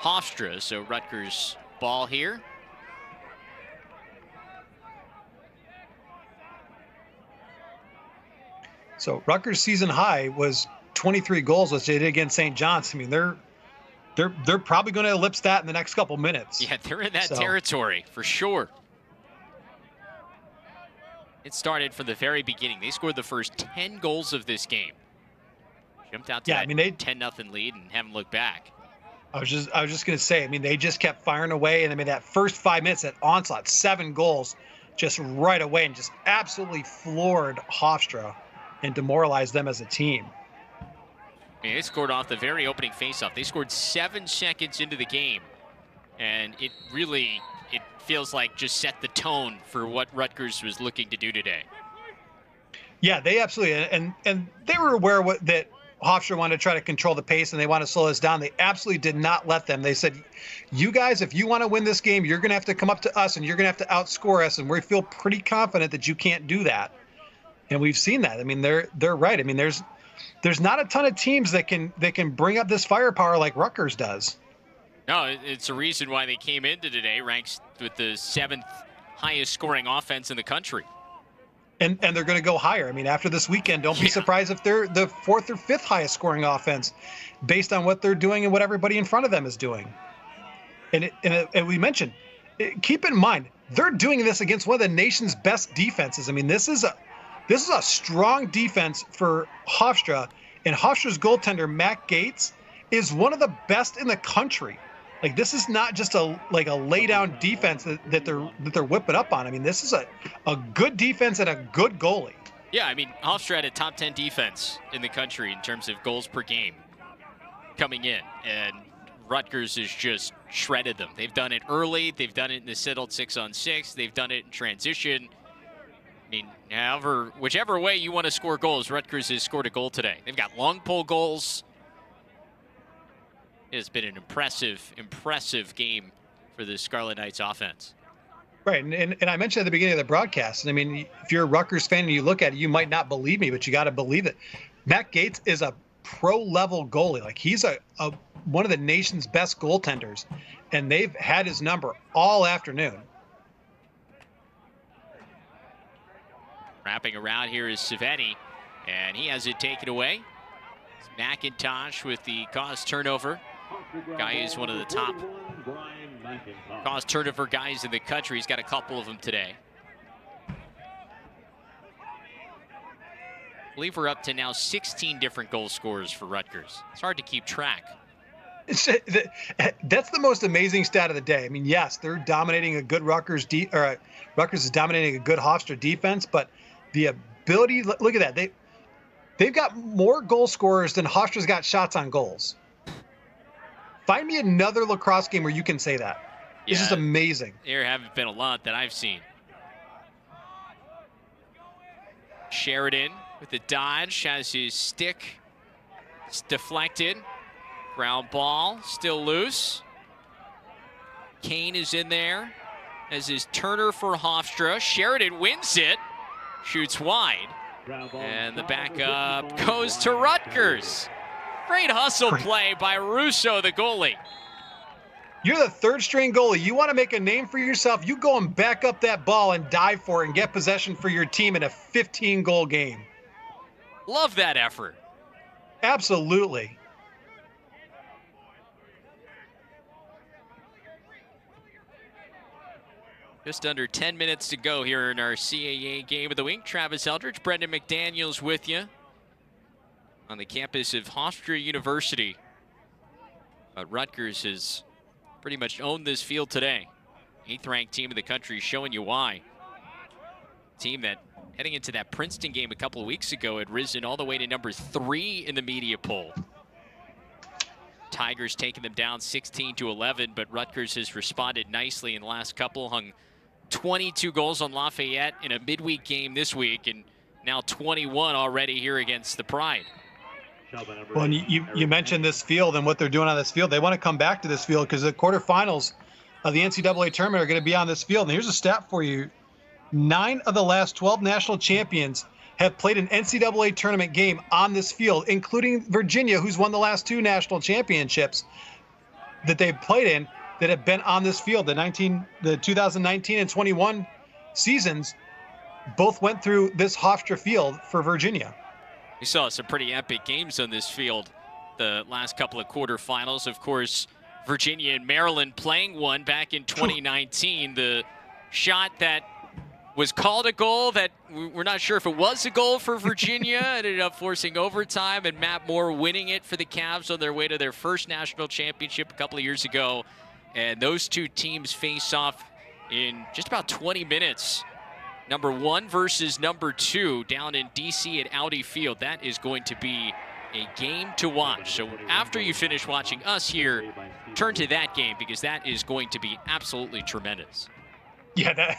Hofstra. So Rutgers ball here. So Rutgers' season high was 23 goals, which they did against St. John's. I mean, they're probably going to ellipse that in the next couple minutes. Yeah, they're in that territory for sure. It started from the very beginning. They scored the first 10 goals of this game. Jumped out to that 10-0 lead and haven't looked back. I was just going to say, I mean, they just kept firing away. And I mean, that first 5 minutes, that onslaught, 7 goals just right away, and just absolutely floored Hofstra and demoralized them as a team. I mean, they scored off the very opening faceoff. They scored 7 seconds into the game. And it feels like just set the tone for what Rutgers was looking to do today. Yeah, they absolutely, and they were aware that Hofstra wanted to try to control the pace and they want to slow us down. They absolutely did not let them. They said, you guys, if you want to win this game, you're going to have to come up to us and you're going to have to outscore us. And we feel pretty confident that you can't do that. And we've seen that. I mean, they're right. I mean, there's not a ton of teams that can bring up this firepower like Rutgers does. No, it's a reason why they came into today ranked with the 7th highest scoring offense in the country. And they're going to go higher. I mean, after this weekend, don't be surprised if they're the 4th or 5th highest scoring offense based on what they're doing and what everybody in front of them is doing. And we mentioned, keep in mind, they're doing this against one of the nation's best defenses. I mean, this is a strong defense for Hofstra, and Hofstra's goaltender, Matt Gates, is one of the best in the country. Like, this is not just a lay down defense that they're whipping up on. I mean, this is a good defense and a good goalie. Yeah, I mean, Hofstra had a top 10 defense in the country in terms of goals per game coming in, and Rutgers has just shredded them. They've done it early. They've done it in the settled 6-on-6. They've done it in transition. I mean, whichever way you want to score goals, Rutgers has scored a goal today. They've got long pole goals. It's been an impressive game for the Scarlet Knights offense. Right, and I mentioned at the beginning of the broadcast, and I mean, if you're a Rutgers fan and you look at it, you might not believe me, but you got to believe it. Matt Gates is a pro-level goalie. Like, he's one of the nation's best goaltenders, and they've had his number all afternoon. Wrapping around here is Saveni, and he has it taken away. It's Mcintosh with the caused turnover. Guy is one of the top caused turnover guys in the country. He's got a couple of them today. I believe we're up to now 16 different goal scorers for Rutgers. It's hard to keep track. That's the most amazing stat of the day. I mean, yes, they're dominating a good Rutgers is dominating a good Hofstra defense, but the ability, look at that. They've got more goal scorers than Hofstra's got shots on goals. Find me another lacrosse game where you can say that. This is amazing. There haven't been a lot that I've seen. Sheridan with the dodge, has his stick. It's deflected. Ground ball, still loose. Kane is in there as his turner for Hofstra. Sheridan wins it, shoots wide. And the backup goes to Rutgers. Great hustle play by Russo, the goalie. You're the third string goalie. You want to make a name for yourself, you go and back up that ball and dive for it and get possession for your team in a 15-goal game. Love that effort. Absolutely. Just under 10 minutes to go here in our CAA game of the week. Travis Eldridge, Brendan McDaniels with you on the campus of Hofstra University. Rutgers has pretty much owned this field today. 8th-ranked team in the country, showing you why. Team that, heading into that Princeton game a couple of weeks ago, had risen all the way to number 3 in the media poll. Tigers taking them down 16-11, but Rutgers has responded nicely in the last couple, hung 22 goals on Lafayette in a midweek game this week, and now 21 already here against the Pride. Well, and you mentioned this field and what they're doing on this field. They want to come back to this field because the quarterfinals of the NCAA tournament are going to be on this field. And here's a stat for you. 9 of the last 12 national champions have played an NCAA tournament game on this field, including Virginia, who's won the last 2 national championships. that they've played in that have been on this field. The 2019 and 21 seasons both went through this Hofstra field for Virginia. We saw some pretty epic games on this field the last couple of quarterfinals. Of course, Virginia and Maryland playing one back in 2019. The shot that was called a goal that we're not sure if it was a goal for Virginia. It ended up forcing overtime, and Matt Moore winning it for the Cavs on their way to their first national championship a couple of years ago. And those two teams face off in just about 20 minutes. Number 1 versus number 2 down in D.C. at Audi Field. That is going to be a game to watch. So after you finish watching us here, turn to that game because that is going to be absolutely tremendous. Yeah,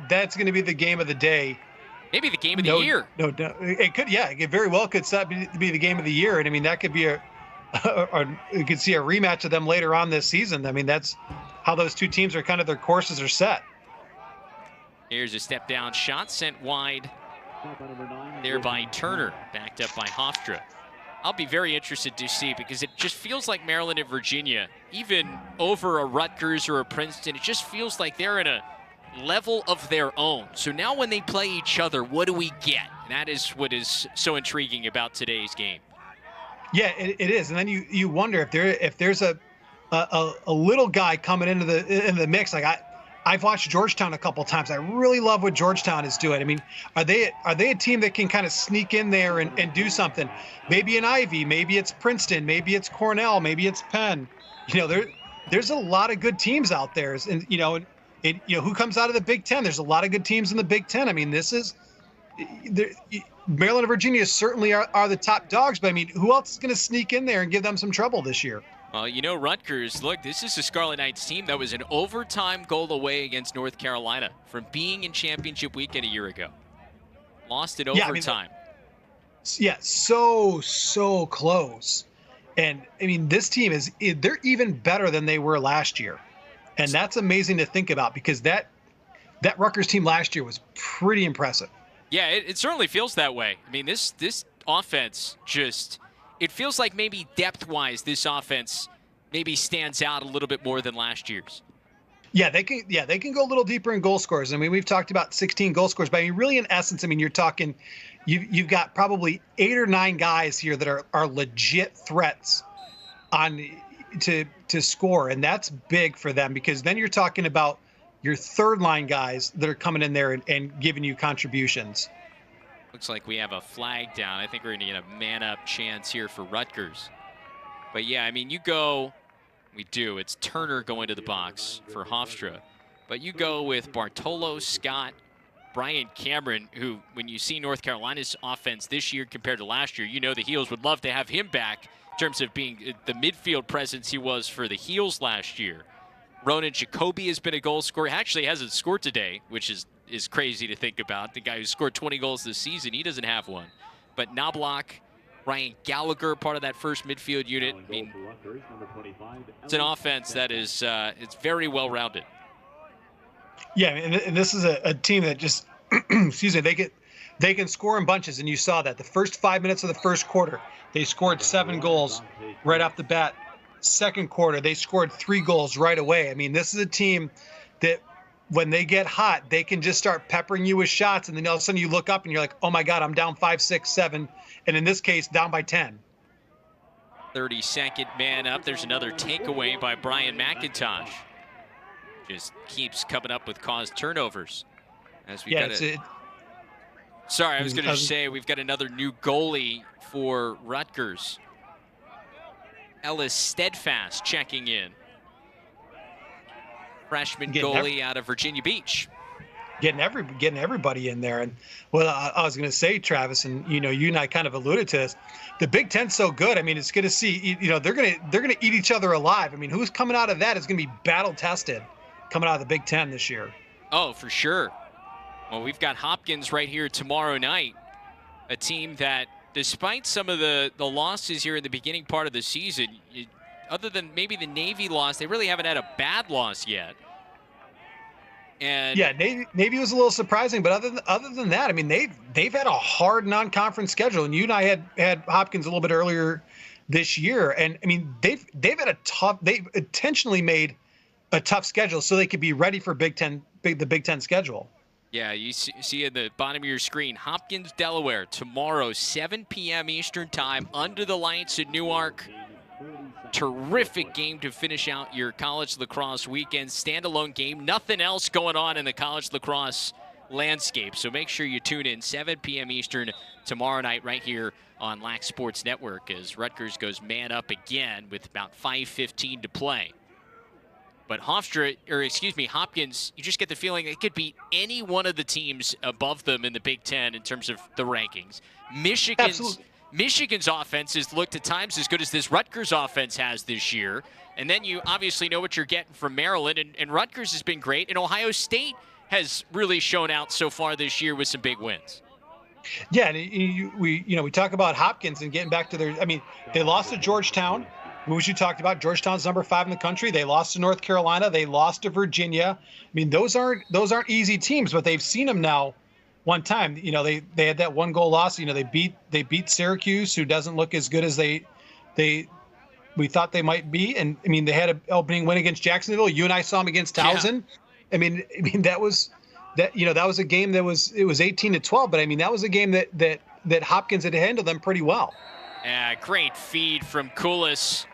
that's going to be the game of the day. Maybe the game of the year. No, it could. Yeah, it very well could be the game of the year, and I mean that could be you could see a rematch of them later on this season. I mean that's how those two teams are kind of their courses are set. Here's a step down shot sent wide there by Turner, backed up by Hofstra. I'll be very interested to see because it just feels like Maryland and Virginia, even over a Rutgers or a Princeton, it just feels like they're in a level of their own. So now when they play each other, what do we get? And that is what is so intriguing about today's game. Yeah, it is. And then you wonder if there's a little guy coming into the mix. Like I've watched Georgetown a couple times. I really love what Georgetown is doing. I mean, are they a team that can kind of sneak in there and do something? Maybe an Ivy, maybe it's Princeton, maybe it's Cornell, maybe it's Penn. You know, there's a lot of good teams out there, and who comes out of the Big Ten? There's a lot of good teams in the Big Ten. I mean, Maryland and Virginia certainly are the top dogs, but I mean, who else is going to sneak in there and give them some trouble this year? Well, Rutgers, look, this is the Scarlet Knights team that was an overtime goal away against North Carolina from being in championship weekend a year ago. Lost in overtime. So close. And, I mean, this team they're even better than they were last year. And that's amazing to think about because that Rutgers team last year was pretty impressive. Yeah, it certainly feels that way. I mean, this offense just... It feels like maybe depth-wise, this offense maybe stands out a little bit more than last year's. Yeah, they can go a little deeper in goal scorers. I mean, we've talked about 16 goal scorers, but I mean, really, in essence, I mean, you're talking, you've got probably 8 or 9 guys here that are legit threats to score, and that's big for them because then you're talking about your third-line guys that are coming in there and giving you contributions. Looks like we have a flag down. I think we're going to get a man-up chance here for Rutgers. But, yeah, I mean, we do. It's Turner going to the box for Hofstra. But you go with Bartolo, Scott, Brian Cameron, who, when you see North Carolina's offense this year compared to last year, the Heels would love to have him back in terms of being the midfield presence he was for the Heels last year. Ronan Jacoby has been a goal scorer. He actually hasn't scored today, which is crazy to think about. The guy who scored 20 goals this season, he doesn't have one. But Knobloch, Ryan Gallagher, part of that first midfield unit. I mean, it's an offense that is it's very well-rounded. Yeah, and this is a team that just, excuse me, they can score in bunches, and you saw that. The first 5 minutes of the first quarter, they scored 7 goals right off the bat. Second quarter, they scored 3 goals right away. I mean, this is a team that when they get hot, they can just start peppering you with shots, and then all of a sudden you look up and you're like, oh my God, I'm down 5, 6, 7, and in this case, down by 10. 32nd man up. There's another takeaway by Brian Mcintosh. Just keeps coming up with caused turnovers. As we Sorry, I was going to say we've got another new goalie for Rutgers. Ellis Steadfast checking in. Freshman goalie out of Virginia Beach. Getting everybody in there. And well, I was going to say, Travis, and you and I kind of alluded to this. The Big Ten's so good. I mean, it's going to see, they're going to eat each other alive. I mean, who's coming out of that is going to be battle tested coming out of the Big Ten this year. Oh, for sure. Well, we've got Hopkins right here tomorrow night, a team that, despite some of the losses here in the beginning part of the season, other than maybe the Navy loss, they really haven't had a bad loss yet. And yeah, Navy was a little surprising, but other than that, I mean, they've had a hard non-conference schedule, and you and I had Hopkins a little bit earlier this year. And I mean, they've intentionally made a tough schedule so they could be ready for the Big Ten schedule. Yeah, you see at the bottom of your screen, Hopkins, Delaware, tomorrow, 7 p.m. Eastern Time, under the lights at Newark. Terrific game to finish out your college lacrosse weekend. Standalone game, nothing else going on in the college lacrosse landscape. So make sure you tune in 7 p.m. Eastern tomorrow night right here on Lax Sports Network as Rutgers goes man up again with about 5:15 to play. But Hofstra, Hopkins, you just get the feeling they could beat any one of the teams above them in the Big Ten in terms of the rankings. Michigan's offense has looked at times as good as this Rutgers offense has this year. And then you obviously know what you're getting from Maryland, and Rutgers has been great. And Ohio State has really shown out so far this year with some big wins. Yeah, and we talk about Hopkins and getting back to they lost to Georgetown, which you talked about. Georgetown's number 5 in the country. They lost to North Carolina. They lost to Virginia. I mean, those aren't easy teams, but they've seen them now one time. They had that 1-goal loss. They beat Syracuse, who doesn't look as good as we thought they might be. And I mean, they had an opening win against Jacksonville. You and I saw them against Towson. Yeah. I mean that was a game it was 18-12, but I mean that was a game that Hopkins had handled them pretty well. Great feed from Koulis.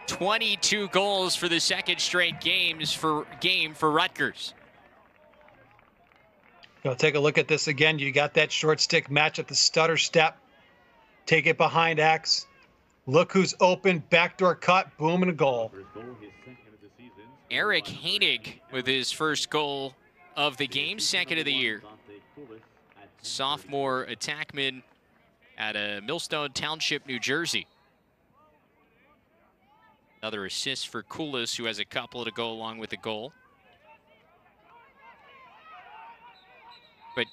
22 goals for the second straight game for Rutgers. Take a look at this again. You got that short stick match at the stutter step. Take it behind X. Look who's open. Backdoor cut. Boom, and a goal. Eric Hainig with his first goal of the game, second of the year. Sophomore attackman at Millstone Township, New Jersey. Another assist for Koulis, who has a couple to go along with the goal. But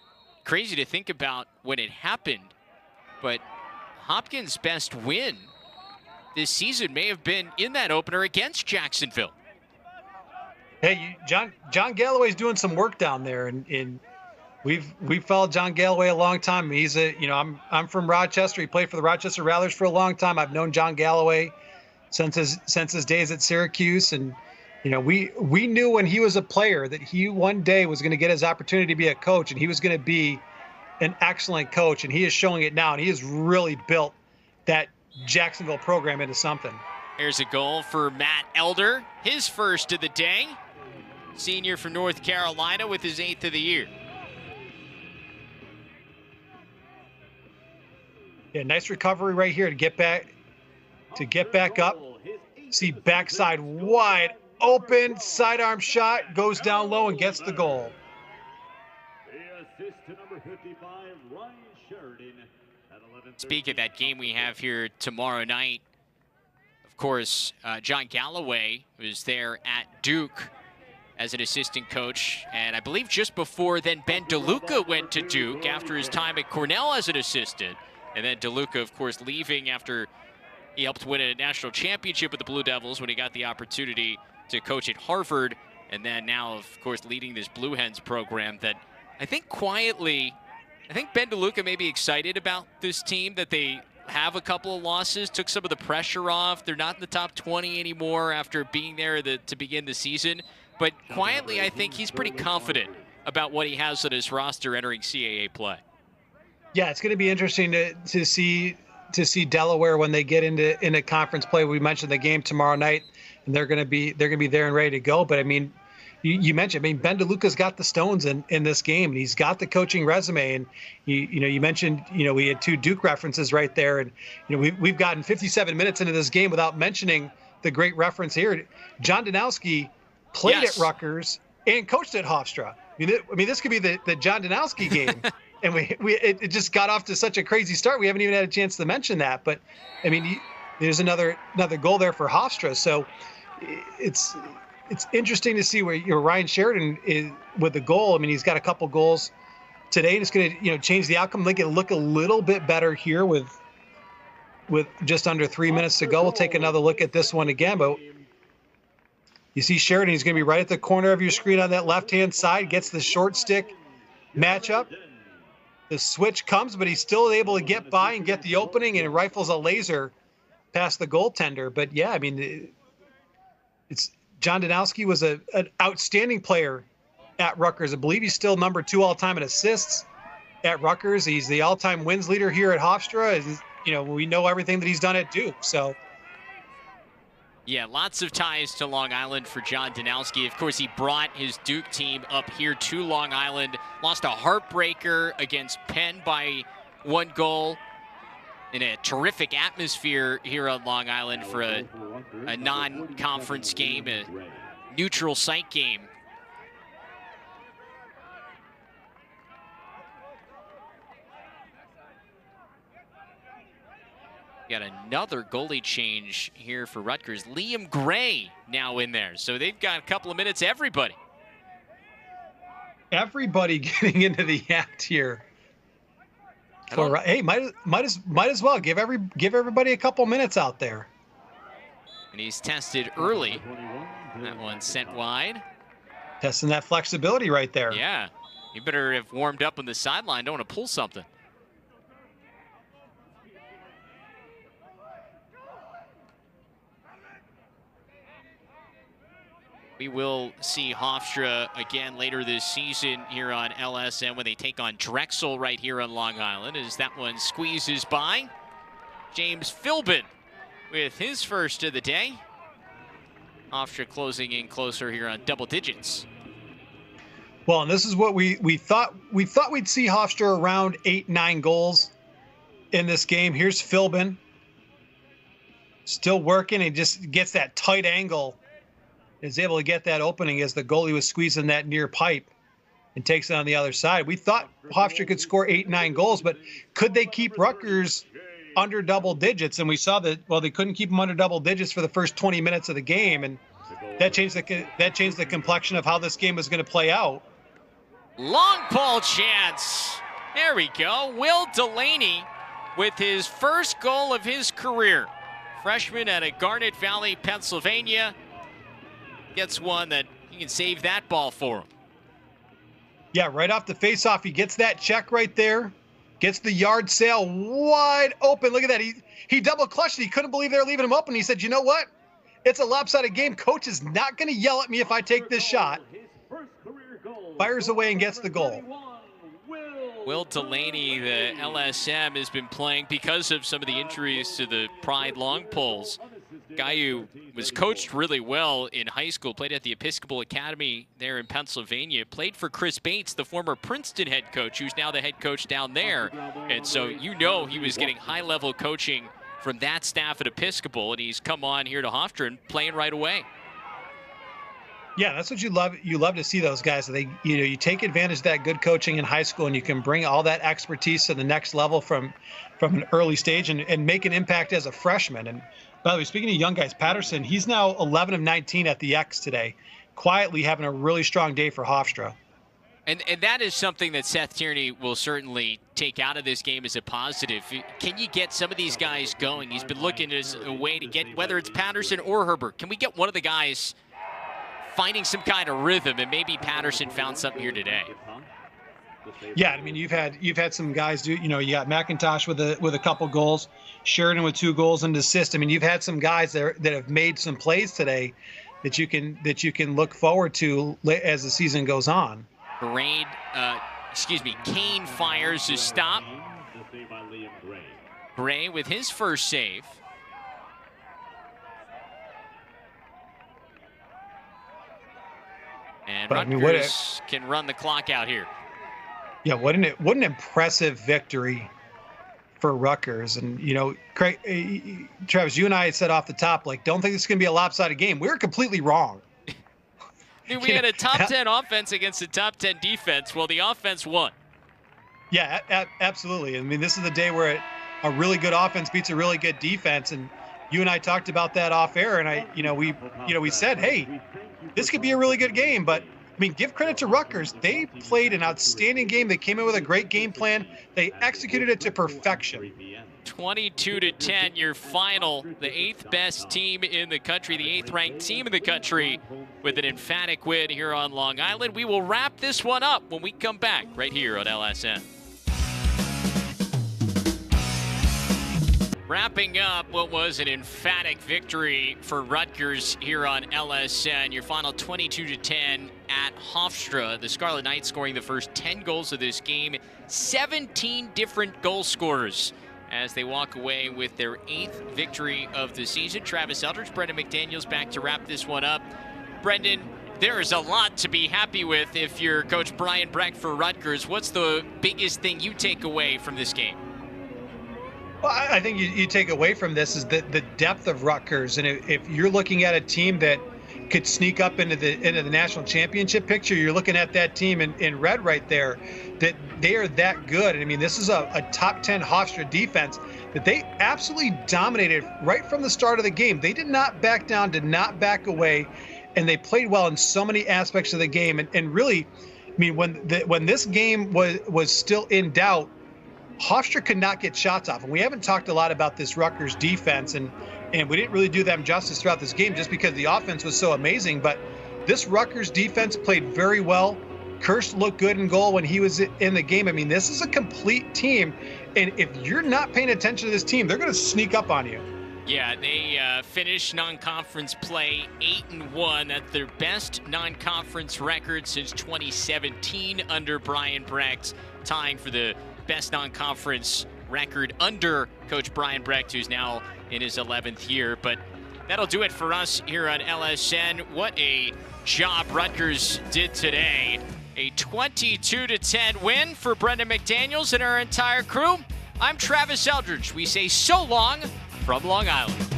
crazy to think about when it happened, but Hopkins' best win this season may have been in that opener against Jacksonville. Hey, John Galloway's doing some work down there, and we've followed John Galloway a long time. He's I'm from Rochester. He played for the Rochester Rattlers for a long time. I've known John Galloway since his days at Syracuse, and we knew when he was a player that he one day was going to get his opportunity to be a coach, and he was going to be an excellent coach, and he is showing it now, and he has really built that Jacksonville program into something. Here's a goal for Matt Elder, his first of the day. Senior from North Carolina with his 8th of the year. Yeah, nice recovery right here to get back up. See backside wide open, sidearm shot, goes down low and gets the goal. The assist to number 55, Ryan Sheridan at 11. Speak of that game we have here tomorrow night. Of course, John Galloway was there at Duke as an assistant coach, and I believe just before then Ben DeLuca went to Duke after his time at Cornell as an assistant, and then DeLuca, of course, leaving after he helped win a national championship with the Blue Devils when he got the opportunity to coach at Harvard, and then now, of course, leading this Blue Hens program that I think quietly, Ben DeLuca may be excited about this team, that they have a couple of losses, took some of the pressure off. They're not in the top 20 anymore after being there to begin the season. But quietly, I think he's pretty confident about what he has on his roster entering CAA play. Yeah, it's going to be interesting to see Delaware when they get into conference play. We mentioned the game tomorrow night, and they're going to be there and ready to go. But I mean, you mentioned, Ben DeLuca's got the stones in this game, and he's got the coaching resume. And you mentioned, we had 2 Duke references right there, and we've gotten 57 minutes into this game without mentioning the great reference here. John Danowski played at Rutgers and coached at Hofstra. I mean, this could be the John Danowski game. And it just got off to such a crazy start. We haven't even had a chance to mention that. But I mean, there's another goal there for Hofstra. So it's interesting to see where Ryan Sheridan is with the goal. I mean, he's got a couple goals today, and it's going to change the outcome. Make it look a little bit better here with just under 3 minutes to go. We'll take another look at this one again, but you see Sheridan. He's going to be right at the corner of your screen on that left-hand side. Gets the short stick matchup. The switch comes, but he's still able to get by and get the opening and rifles a laser past the goaltender. But yeah, I mean, it's John Danowski was an outstanding player at Rutgers. I believe he's still number 2 all-time in assists at Rutgers. He's the all-time wins leader here at Hofstra. You know, we know everything that he's done at Duke. So yeah, lots of ties to Long Island for John Danowski. Of course, he brought his Duke team up here to Long Island. Lost a heartbreaker against Penn by 1 goal in a terrific atmosphere here on Long Island for a non-conference game, a neutral site game. Got another goalie change here for Rutgers. Liam Gray now in there. So they've got a couple of minutes, everybody. Everybody getting into the act here. Hey, might as well give everybody a couple minutes out there. And he's tested early. That one sent wide. Testing that flexibility right there. Yeah. You better have warmed up on the sideline. Don't want to pull something. We will see Hofstra again later this season here on LSN when they take on Drexel right here on Long Island, as that one squeezes by. James Philbin with his first of the day. Hofstra closing in closer here on double digits. Well, and this is what we thought we'd see Hofstra around 8-9 goals in this game. Here's Philbin still working. He just gets that tight angle. Is able to get that opening as the goalie was squeezing that near pipe and takes it on the other side. We thought Hofstra could score 8-9 goals, but could they keep Rutgers under double digits? And we saw that, well, they couldn't keep them under double digits for the first 20 minutes of the game, and that changed the complexion of how this game was going to play out. Long ball chance. There we go. Will Delaney with his first goal of his career. Freshman out of Garnet Valley, Pennsylvania. Gets one that he can save that ball for him. Yeah, right off the faceoff, he gets that check right there. Gets the yard sale wide open. Look at that. He double clutched it. He couldn't believe they were leaving him open. He said, you know what? It's a lopsided game. Coach is not going to yell at me if I take this shot. Fires away and gets the goal. Will Delaney, the LSM, has been playing because of some of the injuries to the Pride long poles. Guy who was coached really well in high school, played at the Episcopal Academy there in Pennsylvania, played for Chris Bates, the former Princeton head coach, who's now the head coach down there. And so you know he was getting high-level coaching from that staff at Episcopal, and he's come on here to Hofstra and playing right away. Yeah, that's what you love. You love to see those guys. You take advantage of that good coaching in high school, and you can bring all that expertise to the next level from an early stage and make an impact as a freshman. And by the way, speaking of young guys, Patterson, he's now 11 of 19 at the X today, quietly having a really strong day for Hofstra. And that is something that Seth Tierney will certainly take out of this game as a positive. Can you get some of these guys going? He's been looking as a way to get, whether it's Patterson or Herbert, can we get one of the guys finding some kind of rhythm? And maybe Patterson found something here today. Yeah, I mean, you've had some guys do. You got Mcintosh with a couple goals, Sheridan with 2 goals and assist. I mean, you've had some guys that have made some plays today that you can look forward to as the season goes on. Kane fires his stop. Gray with his first save. And Rutgers can run the clock out here. Yeah, what an impressive victory for Rutgers. And, Craig, Travis, you and I had said off the top, don't think this is going to be a lopsided game. We were completely wrong. We had a top 10 offense against a top 10 defense. Well, the offense won. Yeah, absolutely. I mean, this is the day where a really good offense beats a really good defense. And you and I talked about that off air. And we said, hey, this could be a really good game. But I mean, give credit to Rutgers. They played an outstanding game. They came in with a great game plan. They executed it to perfection. 22-10, your final. The 8th best team in the country, the 8th ranked team in the country, with an emphatic win here on Long Island. We will wrap this one up when we come back right here on LSN. Wrapping up what was an emphatic victory for Rutgers here on LSN. Your final 22-10 at Hofstra. The Scarlet Knights scoring the first 10 goals of this game. 17 different goal scorers as they walk away with their 8th victory of the season. Travis Eldridge, Brendan McDaniels back to wrap this one up. Brendan, there is a lot to be happy with if you're Coach Brian Brecht for Rutgers. What's the biggest thing you take away from this game? Well, I think you take away from this is the depth of Rutgers. And if you're looking at a team that could sneak up into the national championship picture, you're looking at that team in red right there, that they are that good. I mean, this is a top 10 Hofstra defense that they absolutely dominated right from the start of the game. They did not back down, did not back away, and they played well in so many aspects of the game. And really, I mean, when this game was still in doubt, Hofstra could not get shots off. And we haven't talked a lot about this Rutgers defense, and we didn't really do them justice throughout this game just because the offense was so amazing. But this Rutgers defense played very well. Kirst looked good in goal when he was in the game. I mean, this is a complete team. And if you're not paying attention to this team, they're going to sneak up on you. Yeah, they finished non-conference play 8-1. That's their best non-conference record since 2017 under Brian Brecht, tying for the best non-conference record under Coach Brian Brecht, who's now in his 11th year. But that'll do it for us here on LSN. What a job Rutgers did today. A 22-10 win for Brendan McDaniels and our entire crew. I'm Travis Eldridge. We say so long from Long Island.